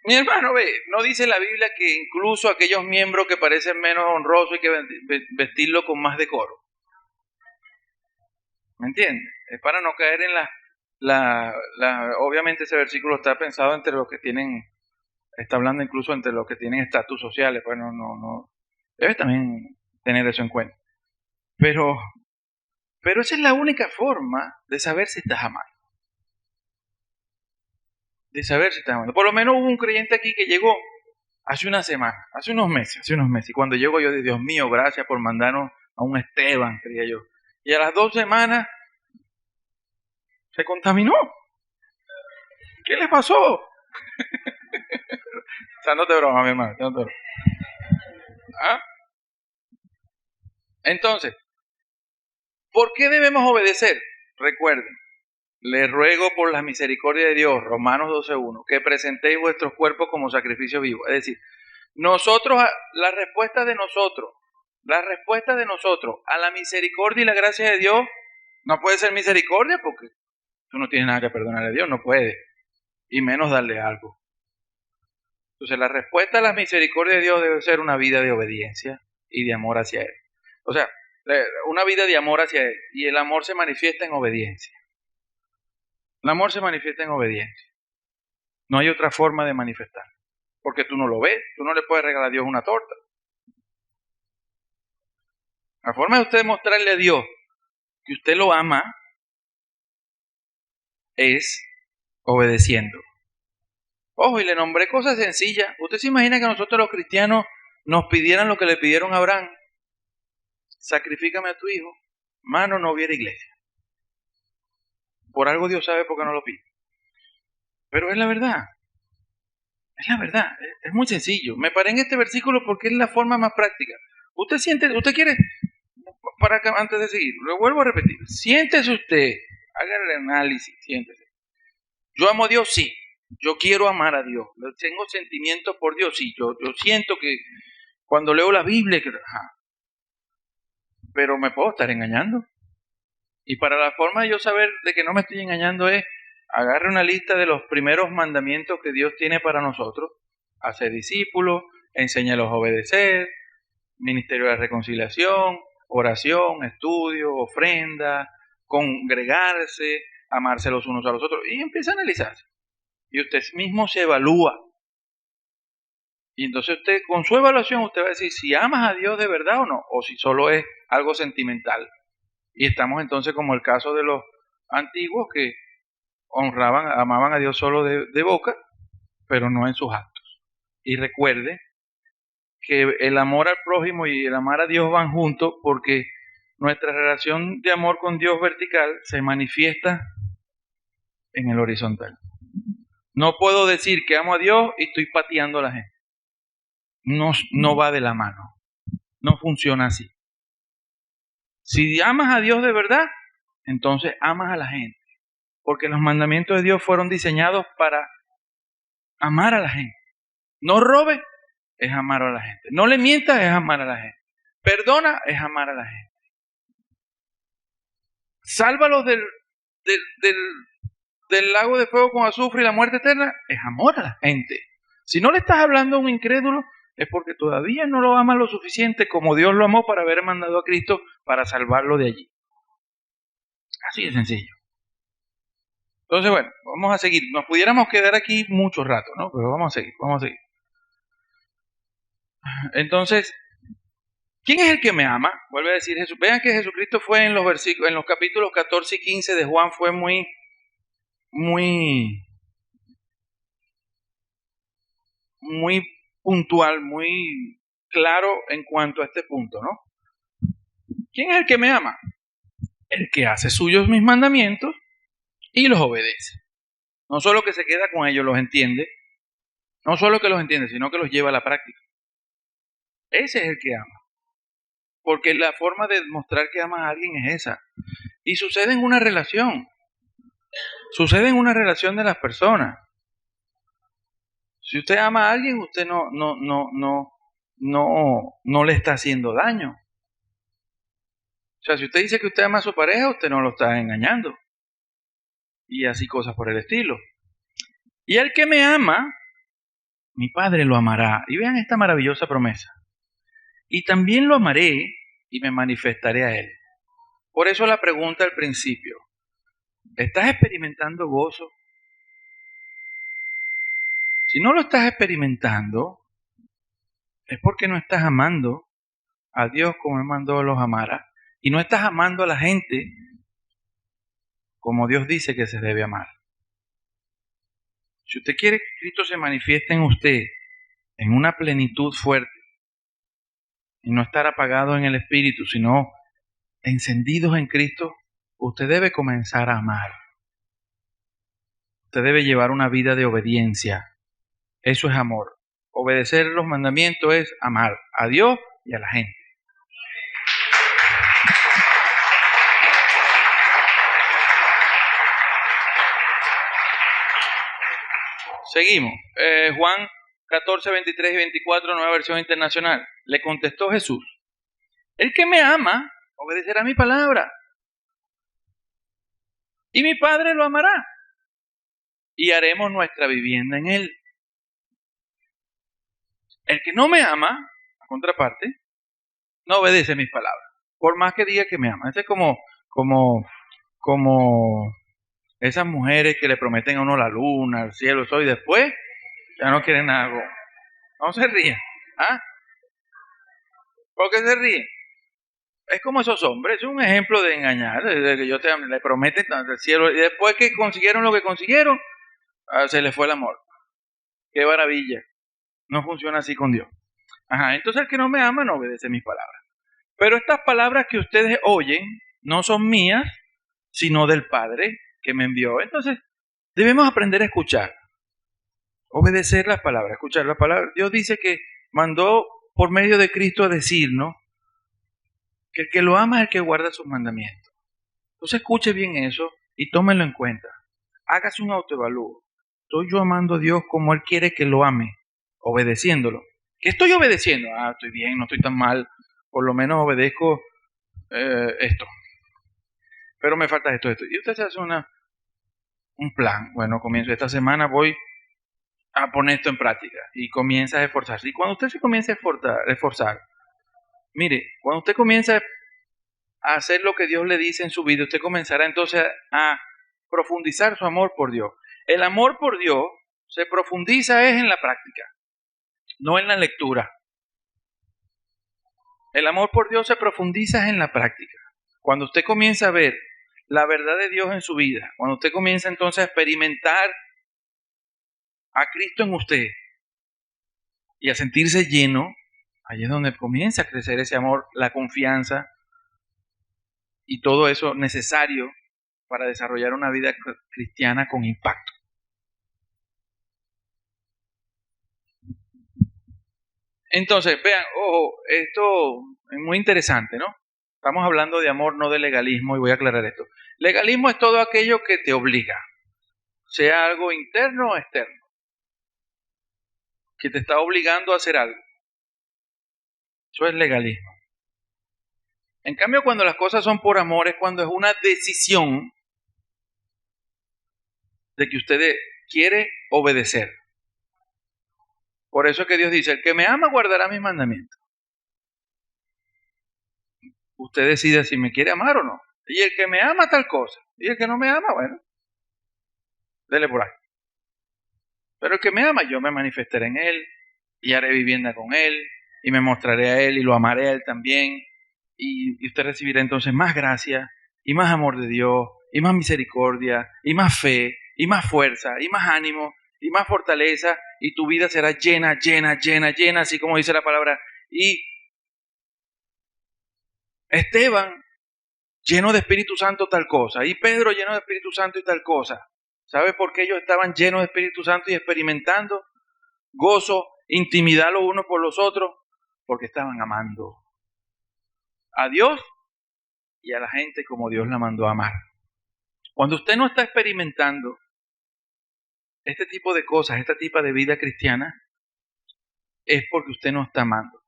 mi hermano, no dice la Biblia que incluso aquellos miembros que parecen menos honrosos hay que vestirlo con más decoro. ¿Me entiendes? Es para no caer en obviamente ese versículo está pensado entre los que tienen, está hablando incluso entre los que tienen estatus sociales, pues no. Debes también tener eso en cuenta. Pero esa es la única forma de saber si estás amando. De saber si estás amando. Por lo menos hubo un creyente aquí que llegó hace una semana, hace unos meses. Y cuando llego yo, Dios mío, gracias por mandarnos a un Esteban, creía yo. Y a las 2 semanas se contaminó. ¿Qué le pasó? O sea, no te broma, mi hermano. No te broma. ¿Ah? Entonces, ¿por qué debemos obedecer? Recuerden, les ruego por la misericordia de Dios, Romanos 12:1, que presentéis vuestros cuerpos como sacrificio vivo. Es decir, la respuesta de nosotros a la misericordia y la gracia de Dios no puede ser misericordia porque tú no tienes nada que perdonarle a Dios, no puede, y menos darle algo. Entonces la respuesta a la misericordia de Dios debe ser una vida de obediencia y de amor hacia Él. O sea, una vida de amor hacia Él, y el amor se manifiesta en obediencia. El amor se manifiesta en obediencia. No hay otra forma de manifestar, porque tú no lo ves, tú no le puedes regalar a Dios una torta. La forma de usted mostrarle a Dios que usted lo ama es obedeciendo. Ojo, y le nombré cosas sencillas. ¿Usted se imagina que nosotros los cristianos nos pidieran lo que le pidieron a Abraham? Sacrifícame a tu hijo. Mano, no hubiera iglesia. Por algo Dios sabe por qué no lo pide. Pero es la verdad. Es la verdad. Es muy sencillo. Me paré en este versículo porque es la forma más práctica. Usted quiere, antes de seguir, lo vuelvo a repetir. Siéntese usted, haga el análisis, siéntese. ¿Yo amo a Dios? Sí. Yo quiero amar a Dios. Tengo sentimientos por Dios. Sí. Yo siento que cuando leo la Biblia, pero me puedo estar engañando. Y para la forma de yo saber de que no me estoy engañando es, agarre una lista de los primeros mandamientos que Dios tiene para nosotros. Hacer discípulos, enséñalos a obedecer, ministerio de reconciliación, oración, estudio, ofrenda, congregarse, amarse los unos a los otros. Y empieza a analizarse. Y usted mismo se evalúa. Y entonces usted, con su evaluación, usted va a decir si amas a Dios de verdad o no, o si solo es algo sentimental. Y estamos entonces como el caso de los antiguos que amaban a Dios solo de boca, pero no en sus actos. Y recuerde que el amor al prójimo y el amar a Dios van juntos porque nuestra relación de amor con Dios vertical se manifiesta en el horizontal. No puedo decir que amo a Dios y estoy pateando a la gente. No va de la mano. No funciona así. Si amas a Dios de verdad, entonces amas a la gente. Porque los mandamientos de Dios fueron diseñados para amar a la gente. No robes, es amar a la gente. No le mientas, es amar a la gente. Perdona, es amar a la gente. Sálvalos del lago de fuego con azufre y la muerte eterna, es amor a la gente. Si no le estás hablando a un incrédulo, es porque todavía no lo amas lo suficiente como Dios lo amó para haber mandado a Cristo para salvarlo de allí. Así de sencillo. Entonces, bueno, vamos a seguir. Nos pudiéramos quedar aquí mucho rato, ¿no? Pero vamos a seguir. Entonces, ¿quién es el que me ama? Vuelve a decir Jesús. Vean que Jesucristo fue en los capítulos 14 y 15 de Juan, fue muy puntual, muy claro en cuanto a este punto, ¿no? ¿Quién es el que me ama? El que hace suyos mis mandamientos y los obedece. No solo que se queda con ellos, los entiende, no solo que los entiende, sino que los lleva a la práctica. Ese es el que ama. Porque la forma de mostrar que amas a alguien es esa. Y sucede en una relación. Sucede en una relación de las personas. Si usted ama a alguien, usted no le está haciendo daño. O sea, si usted dice que usted ama a su pareja, usted no lo está engañando. Y así cosas por el estilo. Y el que me ama, mi Padre lo amará. Y vean esta maravillosa promesa. Y también lo amaré y me manifestaré a él. Por eso la pregunta al principio, ¿estás experimentando gozo? Si no lo estás experimentando, es porque no estás amando a Dios como Él mandó a los amara, y no estás amando a la gente como Dios dice que se debe amar. Si usted quiere que Cristo se manifieste en usted en una plenitud fuerte, y no estar apagado en el Espíritu, sino encendidos en Cristo, usted debe comenzar a amar. Usted debe llevar una vida de obediencia. Eso es amor. Obedecer los mandamientos es amar a Dios y a la gente. Seguimos. Juan 14, 23 y 24, nueva versión internacional. Le contestó Jesús: el que me ama, obedecerá mi palabra. Y mi Padre lo amará. Y haremos nuestra vivienda en él. El que no me ama, a contraparte, no obedece mis palabras. Por más que diga que me ama. Es como esas mujeres que le prometen a uno la luna, el cielo, el sol, y después ya no quieren nada. No se ríen. ¿Ah? ¿Por qué se ríen? Es como esos hombres, es un ejemplo de engañar, de que le prometen el cielo, y después que consiguieron lo que consiguieron, se les fue el amor. ¡Qué maravilla! No funciona así con Dios. Entonces el que no me ama no obedece mis palabras. Pero estas palabras que ustedes oyen no son mías, sino del Padre que me envió. Entonces debemos aprender a escuchar, obedecer las palabras, escuchar las palabras. Dios dice que mandó por medio de Cristo a decirnos que el que lo ama es el que guarda sus mandamientos. Entonces escuche bien eso y tómenlo en cuenta. Hágase un autoevalúo. ¿Estoy yo amando a Dios como Él quiere que lo ame? Obedeciéndolo. ¿Qué estoy obedeciendo? Estoy bien, no estoy tan mal. Por lo menos obedezco esto. Pero me falta esto. Y usted se hace un plan. Bueno, comienzo esta semana, voy a poner esto en práctica. Y comienza a esforzarse. Y cuando usted se comienza a esforzar, mire, cuando usted comienza a hacer lo que Dios le dice en su vida, usted comenzará entonces a profundizar su amor por Dios. El amor por Dios se profundiza es en la práctica, no en la lectura. El amor por Dios se profundiza en la práctica. Cuando usted comienza a ver la verdad de Dios en su vida, cuando usted comienza entonces a experimentar a Cristo en usted y a sentirse lleno, ahí es donde comienza a crecer ese amor, la confianza y todo eso necesario para desarrollar una vida cristiana con impacto. Entonces, vean, ojo, esto es muy interesante, ¿no? Estamos hablando de amor, no de legalismo, y voy a aclarar esto. Legalismo es todo aquello que te obliga, sea algo interno o externo, que te está obligando a hacer algo. Eso es legalismo. En cambio, cuando las cosas son por amor, es cuando es una decisión de que usted quiere obedecer. Por eso es que Dios dice, el que me ama guardará mis mandamientos. Usted decide si me quiere amar o no. Y el que me ama tal cosa. Y el que no me ama, bueno, dele por ahí. Pero el que me ama, yo me manifestaré en él y haré vivienda con él y me mostraré a él y lo amaré a él también. Y usted recibirá entonces más gracia y más amor de Dios y más misericordia y más fe y más fuerza y más ánimo y más fortaleza, y tu vida será llena, llena, llena, llena, así como dice la palabra. Y Esteban, lleno de Espíritu Santo, tal cosa. Y Pedro, lleno de Espíritu Santo y tal cosa. ¿Sabe por qué ellos estaban llenos de Espíritu Santo y experimentando gozo, intimidad los unos por los otros? Porque estaban amando a Dios y a la gente como Dios la mandó a amar. Cuando usted no está experimentando este tipo de cosas, este tipo de vida cristiana, es porque usted no está amando.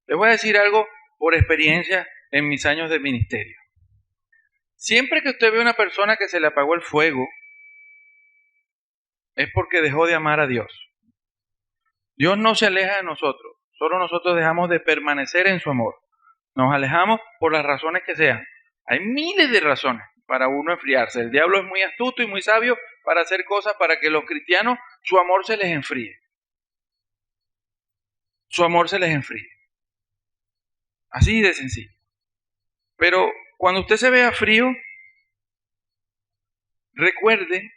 Les voy a decir algo por experiencia en mis años de ministerio. Siempre que usted ve a una persona que se le apagó el fuego, es porque dejó de amar a Dios. Dios no se aleja de nosotros, solo nosotros dejamos de permanecer en su amor. Nos alejamos por las razones que sean. Hay miles de razones para uno enfriarse. El diablo es muy astuto y muy sabio para hacer cosas para que los cristianos, su amor se les enfríe. Su amor se les enfríe. Así de sencillo. Pero cuando usted se vea frío, recuerde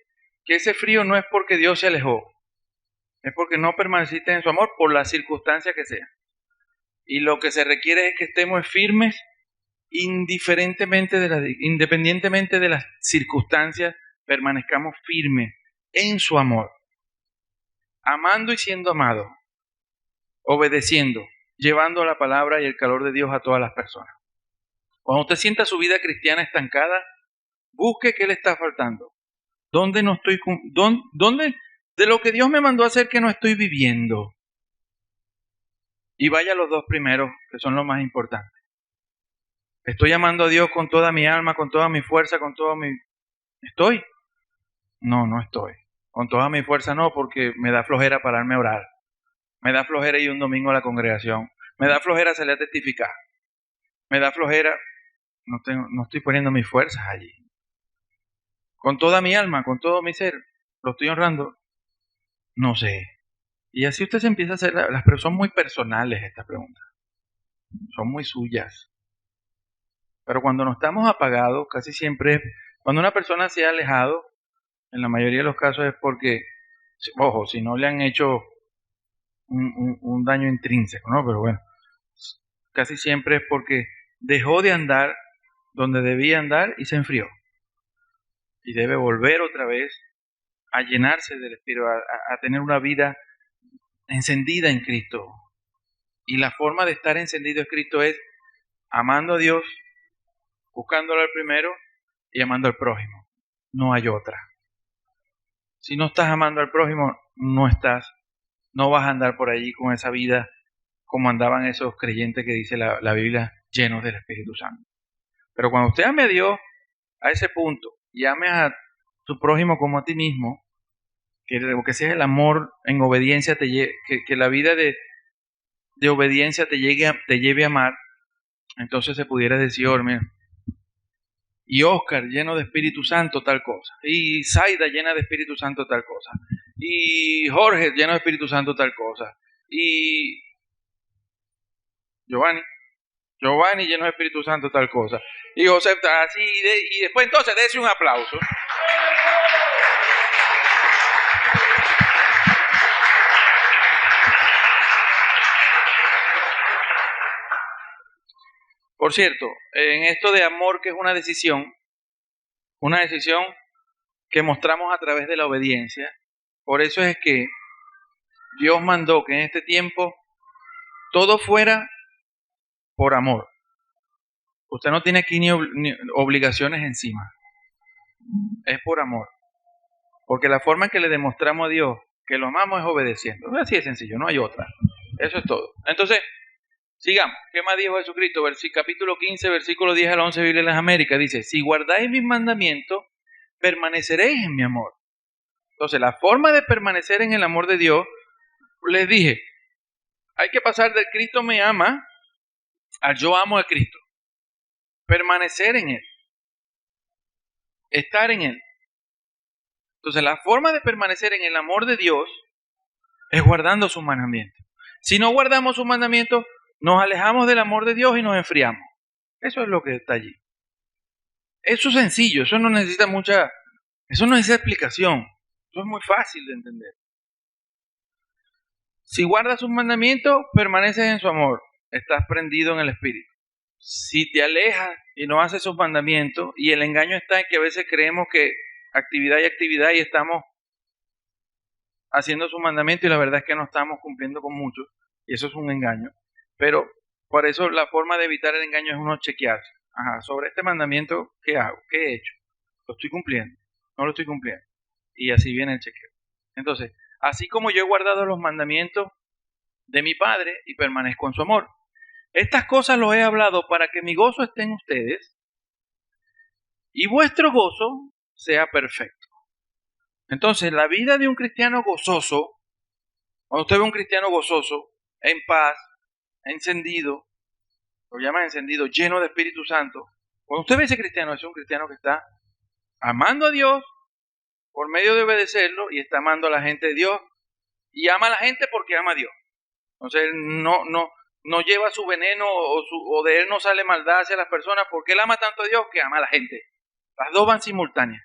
que ese frío no es porque Dios se alejó, es porque no permaneciste en su amor por la circunstancia que sea. Y lo que se requiere es que estemos firmes independientemente de las circunstancias, permanezcamos firmes en su amor, amando y siendo amados, obedeciendo, llevando la palabra y el calor de Dios a todas las personas. Cuando usted sienta su vida cristiana estancada, busque qué le está faltando. ¿Dónde no estoy? ¿Dónde de lo que Dios me mandó a hacer que no estoy viviendo? Y vaya a los dos primeros, que son los más importantes. ¿Estoy amando a Dios con toda mi alma, con toda mi fuerza, con todo mi... ¿Estoy? No, no estoy. Con toda mi fuerza no, porque me da flojera pararme a orar. Me da flojera ir un domingo a la congregación. Me da flojera salir a testificar. Me da flojera... No estoy poniendo mis fuerzas allí. Con toda mi alma, con todo mi ser, ¿lo estoy honrando? No sé. Y así usted se empieza a hacer... Las preguntas son muy personales estas preguntas. Son muy suyas. Pero cuando no estamos apagados, casi siempre, cuando una persona se ha alejado, en la mayoría de los casos es porque, ojo, si no le han hecho un daño intrínseco, ¿no? Pero bueno, casi siempre es porque dejó de andar donde debía andar y se enfrió. Y debe volver otra vez a llenarse del Espíritu, a tener una vida encendida en Cristo. Y la forma de estar encendido en Cristo es amando a Dios, buscándolo al primero y amando al prójimo. No hay otra. Si no estás amando al prójimo, no vas a andar por allí con esa vida como andaban esos creyentes que dice la Biblia, llenos del Espíritu Santo. Pero cuando usted ame a Dios a ese punto y ame a tu prójimo como a ti mismo, que sea el amor en obediencia, que la vida de obediencia te lleve a amar, entonces se pudiera decir, oh, mira, y Oscar lleno de Espíritu Santo tal cosa, y Zaida llena de Espíritu Santo tal cosa, y Jorge lleno de Espíritu Santo tal cosa, y Giovanni lleno de Espíritu Santo tal cosa, y José así, y después entonces dése un aplauso. Por cierto, en esto de amor, que es una decisión que mostramos a través de la obediencia, por eso es que Dios mandó que en este tiempo todo fuera por amor. Usted no tiene aquí ni obligaciones encima. Es por amor. Porque la forma en que le demostramos a Dios que lo amamos es obedeciendo. Es así de sencillo, no hay otra. Eso es todo. Entonces, sigamos. ¿Qué más dijo Jesucristo? Capítulo 15, versículo 10 al 11, Biblia de las Américas. Dice, si guardáis mis mandamientos, permaneceréis en mi amor. Entonces, la forma de permanecer en el amor de Dios, les dije, hay que pasar del Cristo me ama al yo amo a Cristo. Permanecer en Él. Estar en Él. Entonces, la forma de permanecer en el amor de Dios es guardando sus mandamientos. Si no guardamos sus mandamientos, nos alejamos del amor de Dios y nos enfriamos. Eso es lo que está allí. Eso es sencillo, eso no necesita explicación. Eso es muy fácil de entender. Si guardas sus mandamientos, permaneces en su amor. Estás prendido en el Espíritu. Si te alejas y no haces sus mandamientos, y el engaño está en que a veces creemos que actividad y estamos haciendo sus mandamientos y la verdad es que no estamos cumpliendo con muchos, y eso es un engaño. Pero por eso la forma de evitar el engaño es uno chequearse. Sobre este mandamiento, ¿qué hago? ¿Qué he hecho? ¿Lo estoy cumpliendo? ¿No lo estoy cumpliendo? Y así viene el chequeo. Entonces, así como yo he guardado los mandamientos de mi Padre y permanezco en su amor. Estas cosas los he hablado para que mi gozo esté en ustedes y vuestro gozo sea perfecto. Entonces, la vida de un cristiano gozoso, cuando usted ve a un cristiano gozoso, en paz, encendido, lo llaman encendido, lleno de Espíritu Santo, Cuando usted ve ese cristiano, es un cristiano que está amando a Dios por medio de obedecerlo y está amando a la gente de Dios y ama a la gente porque ama a Dios. Entonces él no lleva su veneno o de él no sale maldad hacia las personas porque él ama tanto a Dios que ama a la gente. Las dos van simultáneas.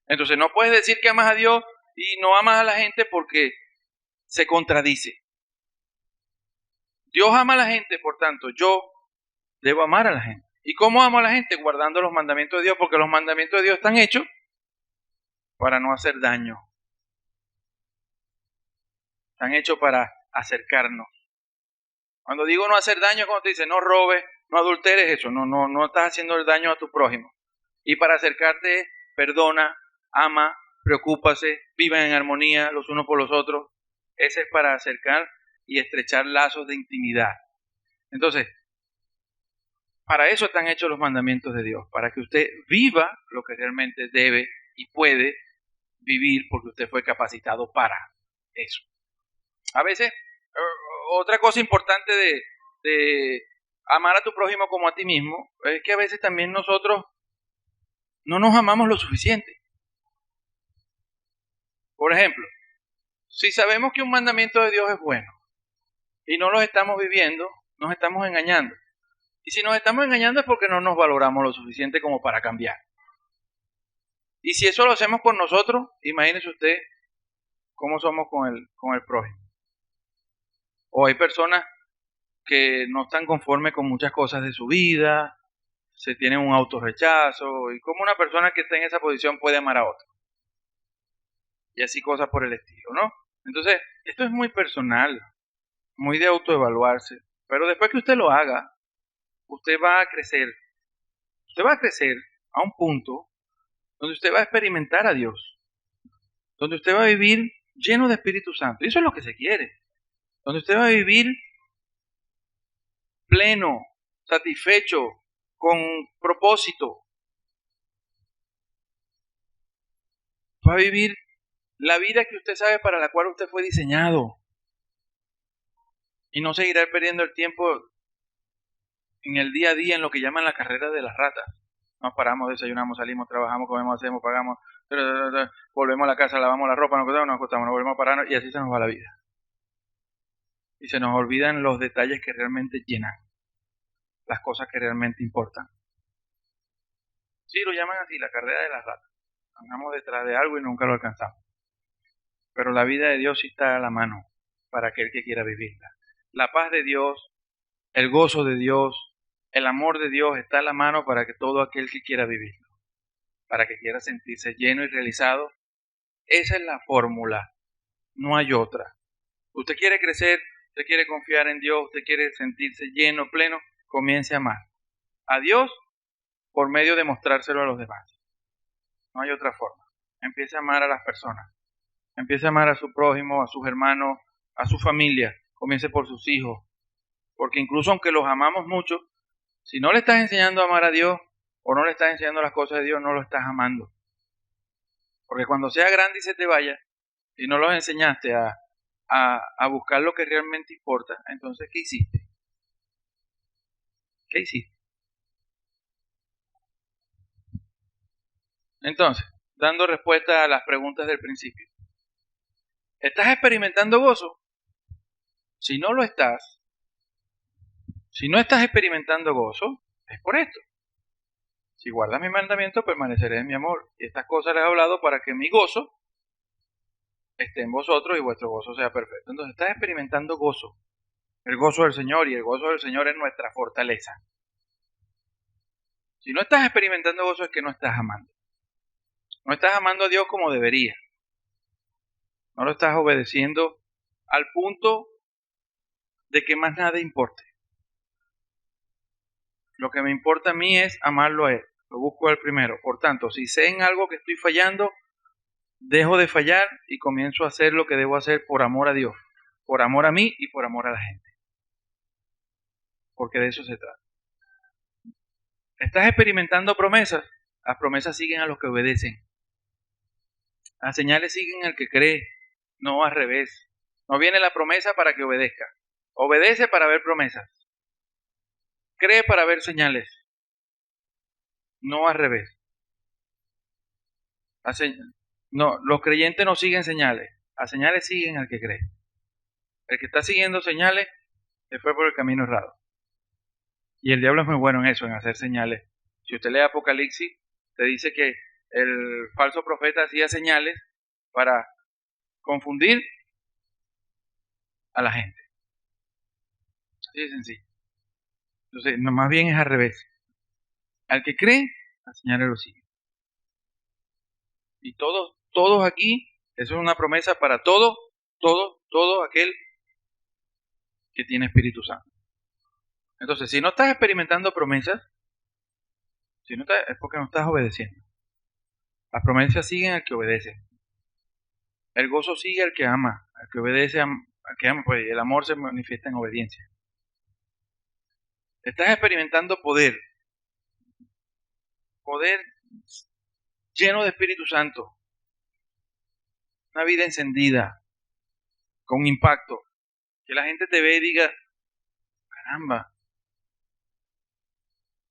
Entonces no puedes decir que amas a Dios y no amas a la gente porque se contradice. Dios ama a la gente, por tanto, yo debo amar a la gente. ¿Y cómo amo a la gente? Guardando los mandamientos de Dios, porque los mandamientos de Dios están hechos para no hacer daño. Están hechos para acercarnos. Cuando digo no hacer daño, cuando te dice no robes, no adulteres, eso, no estás haciendo el daño a tu prójimo. Y para acercarte, perdona, ama, preocúpase, vivan en armonía los unos por los otros. Ese es para acercar y estrechar lazos de intimidad. Entonces, para eso están hechos los mandamientos de Dios, para que usted viva lo que realmente debe y puede vivir porque usted fue capacitado para eso. A veces, otra cosa importante de amar a tu prójimo como a ti mismo es que a veces también nosotros no nos amamos lo suficiente. Por ejemplo, si sabemos que un mandamiento de Dios es bueno y no lo estamos viviendo, nos estamos engañando. Y si nos estamos engañando es porque no nos valoramos lo suficiente como para cambiar. Y si eso lo hacemos con nosotros, imagínese usted cómo somos con el prójimo. O hay personas que no están conformes con muchas cosas de su vida, se tienen un autorrechazo, y cómo una persona que está en esa posición puede amar a otra. Y así cosas por el estilo, ¿no? Entonces, esto es muy personal, muy de autoevaluarse. Pero después que usted lo haga, usted va a crecer. Usted va a crecer a un punto donde usted va a experimentar a Dios. Donde usted va a vivir lleno de Espíritu Santo. Y eso es lo que se quiere. Donde usted va a vivir pleno, satisfecho, con propósito. Va a vivir la vida que usted sabe para la cual usted fue diseñado. Y no seguirá perdiendo el tiempo en el día a día en lo que llaman la carrera de las ratas. Nos paramos, desayunamos, salimos, trabajamos, comemos, hacemos, pagamos, volvemos a la casa, lavamos la ropa, nos acostamos, nos volvemos a parar y así se nos va la vida. Y se nos olvidan los detalles que realmente llenan, las cosas que realmente importan. Sí, lo llaman así, la carrera de las ratas. Andamos detrás de algo y nunca lo alcanzamos. Pero la vida de Dios sí está a la mano para aquel que quiera vivirla. La paz de Dios, el gozo de Dios, el amor de Dios está a la mano para que todo aquel que quiera vivirlo, para que quiera sentirse lleno y realizado. Esa es la fórmula, no hay otra. Usted quiere crecer, usted quiere confiar en Dios, usted quiere sentirse lleno, pleno, comience a amar a Dios por medio de mostrárselo a los demás. No hay otra forma. Empiece a amar a las personas. Empiece a amar a su prójimo, a sus hermanos, a su familia. Comience por sus hijos. Porque incluso aunque los amamos mucho, si no le estás enseñando a amar a Dios o no le estás enseñando las cosas de Dios, no lo estás amando. Porque cuando sea grande y se te vaya, y no los enseñaste a buscar lo que realmente importa, entonces ¿qué hiciste? ¿Qué hiciste? Entonces, dando respuesta a las preguntas del principio. ¿Estás experimentando gozo? Si no lo estás, si no estás experimentando gozo, es por esto. Si guardas mi mandamiento, permaneceré en mi amor. Y estas cosas les he hablado para que mi gozo esté en vosotros y vuestro gozo sea perfecto. Entonces, estás experimentando gozo. El gozo del Señor, y el gozo del Señor es nuestra fortaleza. Si no estás experimentando gozo, es que no estás amando. No estás amando a Dios como debería. No lo estás obedeciendo al punto de que más nada importe. Lo que me importa a mí es amarlo a Él. Lo busco a Él primero. Por tanto, si sé en algo que estoy fallando, dejo de fallar y comienzo a hacer lo que debo hacer por amor a Dios, por amor a mí y por amor a la gente. Porque de eso se trata. ¿Estás experimentando promesas? Las promesas siguen a los que obedecen. Las señales siguen al que cree, no al revés. No viene la promesa para que obedezca. Obedece para ver promesas. Cree para ver señales. no al revés. No, los creyentes no siguen señales, a señales siguen al que cree. El que está siguiendo señales se fue por el camino errado. Y el diablo es muy bueno en eso, en hacer señales. Si usted lee Apocalipsis, te dice que el falso profeta hacía señales para confundir a la gente. Así de sencillo. Entonces, no, más bien es al revés. Al que cree, las señales lo siguen. Y todos aquí, eso es una promesa para todo aquel que tiene Espíritu Santo. Entonces, si no estás experimentando promesas, es porque no estás obedeciendo. Las promesas siguen al que obedece. El gozo sigue al que ama. Al que obedece, al que ama, pues el amor se manifiesta en obediencia. Estás experimentando poder. Poder lleno de Espíritu Santo. Una vida encendida. Con impacto. Que la gente te ve y diga, caramba,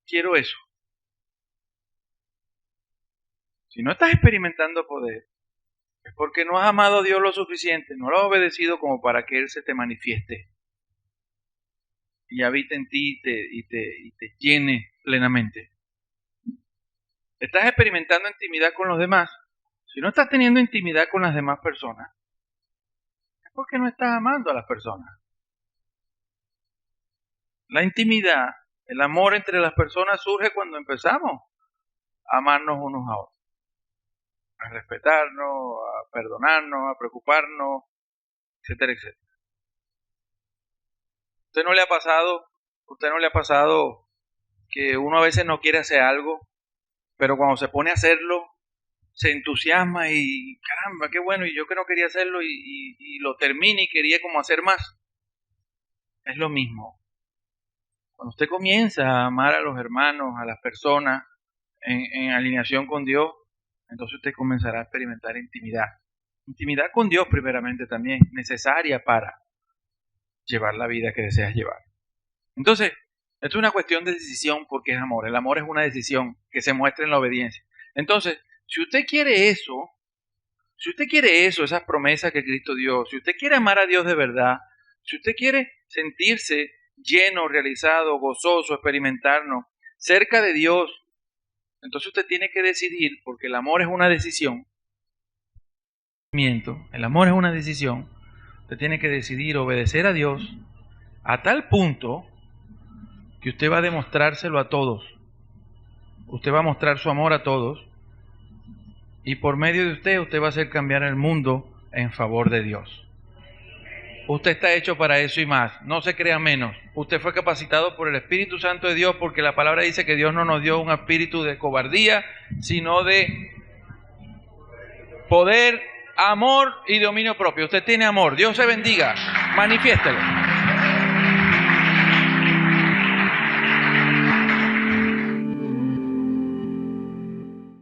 quiero eso. Si no estás experimentando poder, es porque no has amado a Dios lo suficiente, no lo has obedecido como para que Él se te manifieste y habite en ti y te llene plenamente. Estás experimentando intimidad con los demás. Si no estás teniendo intimidad con las demás personas, es porque no estás amando a las personas. La intimidad, el amor entre las personas surge cuando empezamos a amarnos unos a otros. A respetarnos, a perdonarnos, a preocuparnos, etcétera, etcétera. ¿Usted no le ha pasado que uno a veces no quiere hacer algo, pero cuando se pone a hacerlo, se entusiasma y caramba, qué bueno, y yo que no quería hacerlo y lo termina y quería como hacer más? Es lo mismo. Cuando usted comienza a amar a los hermanos, a las personas, en alineación con Dios, entonces usted comenzará a experimentar intimidad. Intimidad con Dios primeramente también, necesaria para llevar la vida que deseas llevar. Entonces, esto es una cuestión de decisión porque es amor. El amor es una decisión que se muestra en la obediencia. Entonces, si usted quiere eso, esas promesas que Cristo dio, si usted quiere amar a Dios de verdad, si usted quiere sentirse lleno, realizado, gozoso, experimentarnos cerca de Dios, entonces usted tiene que decidir, porque el amor es una decisión. El amor es una decisión. Usted tiene que decidir obedecer a Dios a tal punto que usted va a demostrárselo a todos. Usted va a mostrar su amor a todos y por medio de usted va a hacer cambiar el mundo en favor de Dios. Usted está hecho para eso y más. No se crea menos. Usted fue capacitado por el Espíritu Santo de Dios porque la palabra dice que Dios no nos dio un espíritu de cobardía, sino de poder, amor y dominio propio. Usted tiene amor. Dios se bendiga. Manifiéstelo.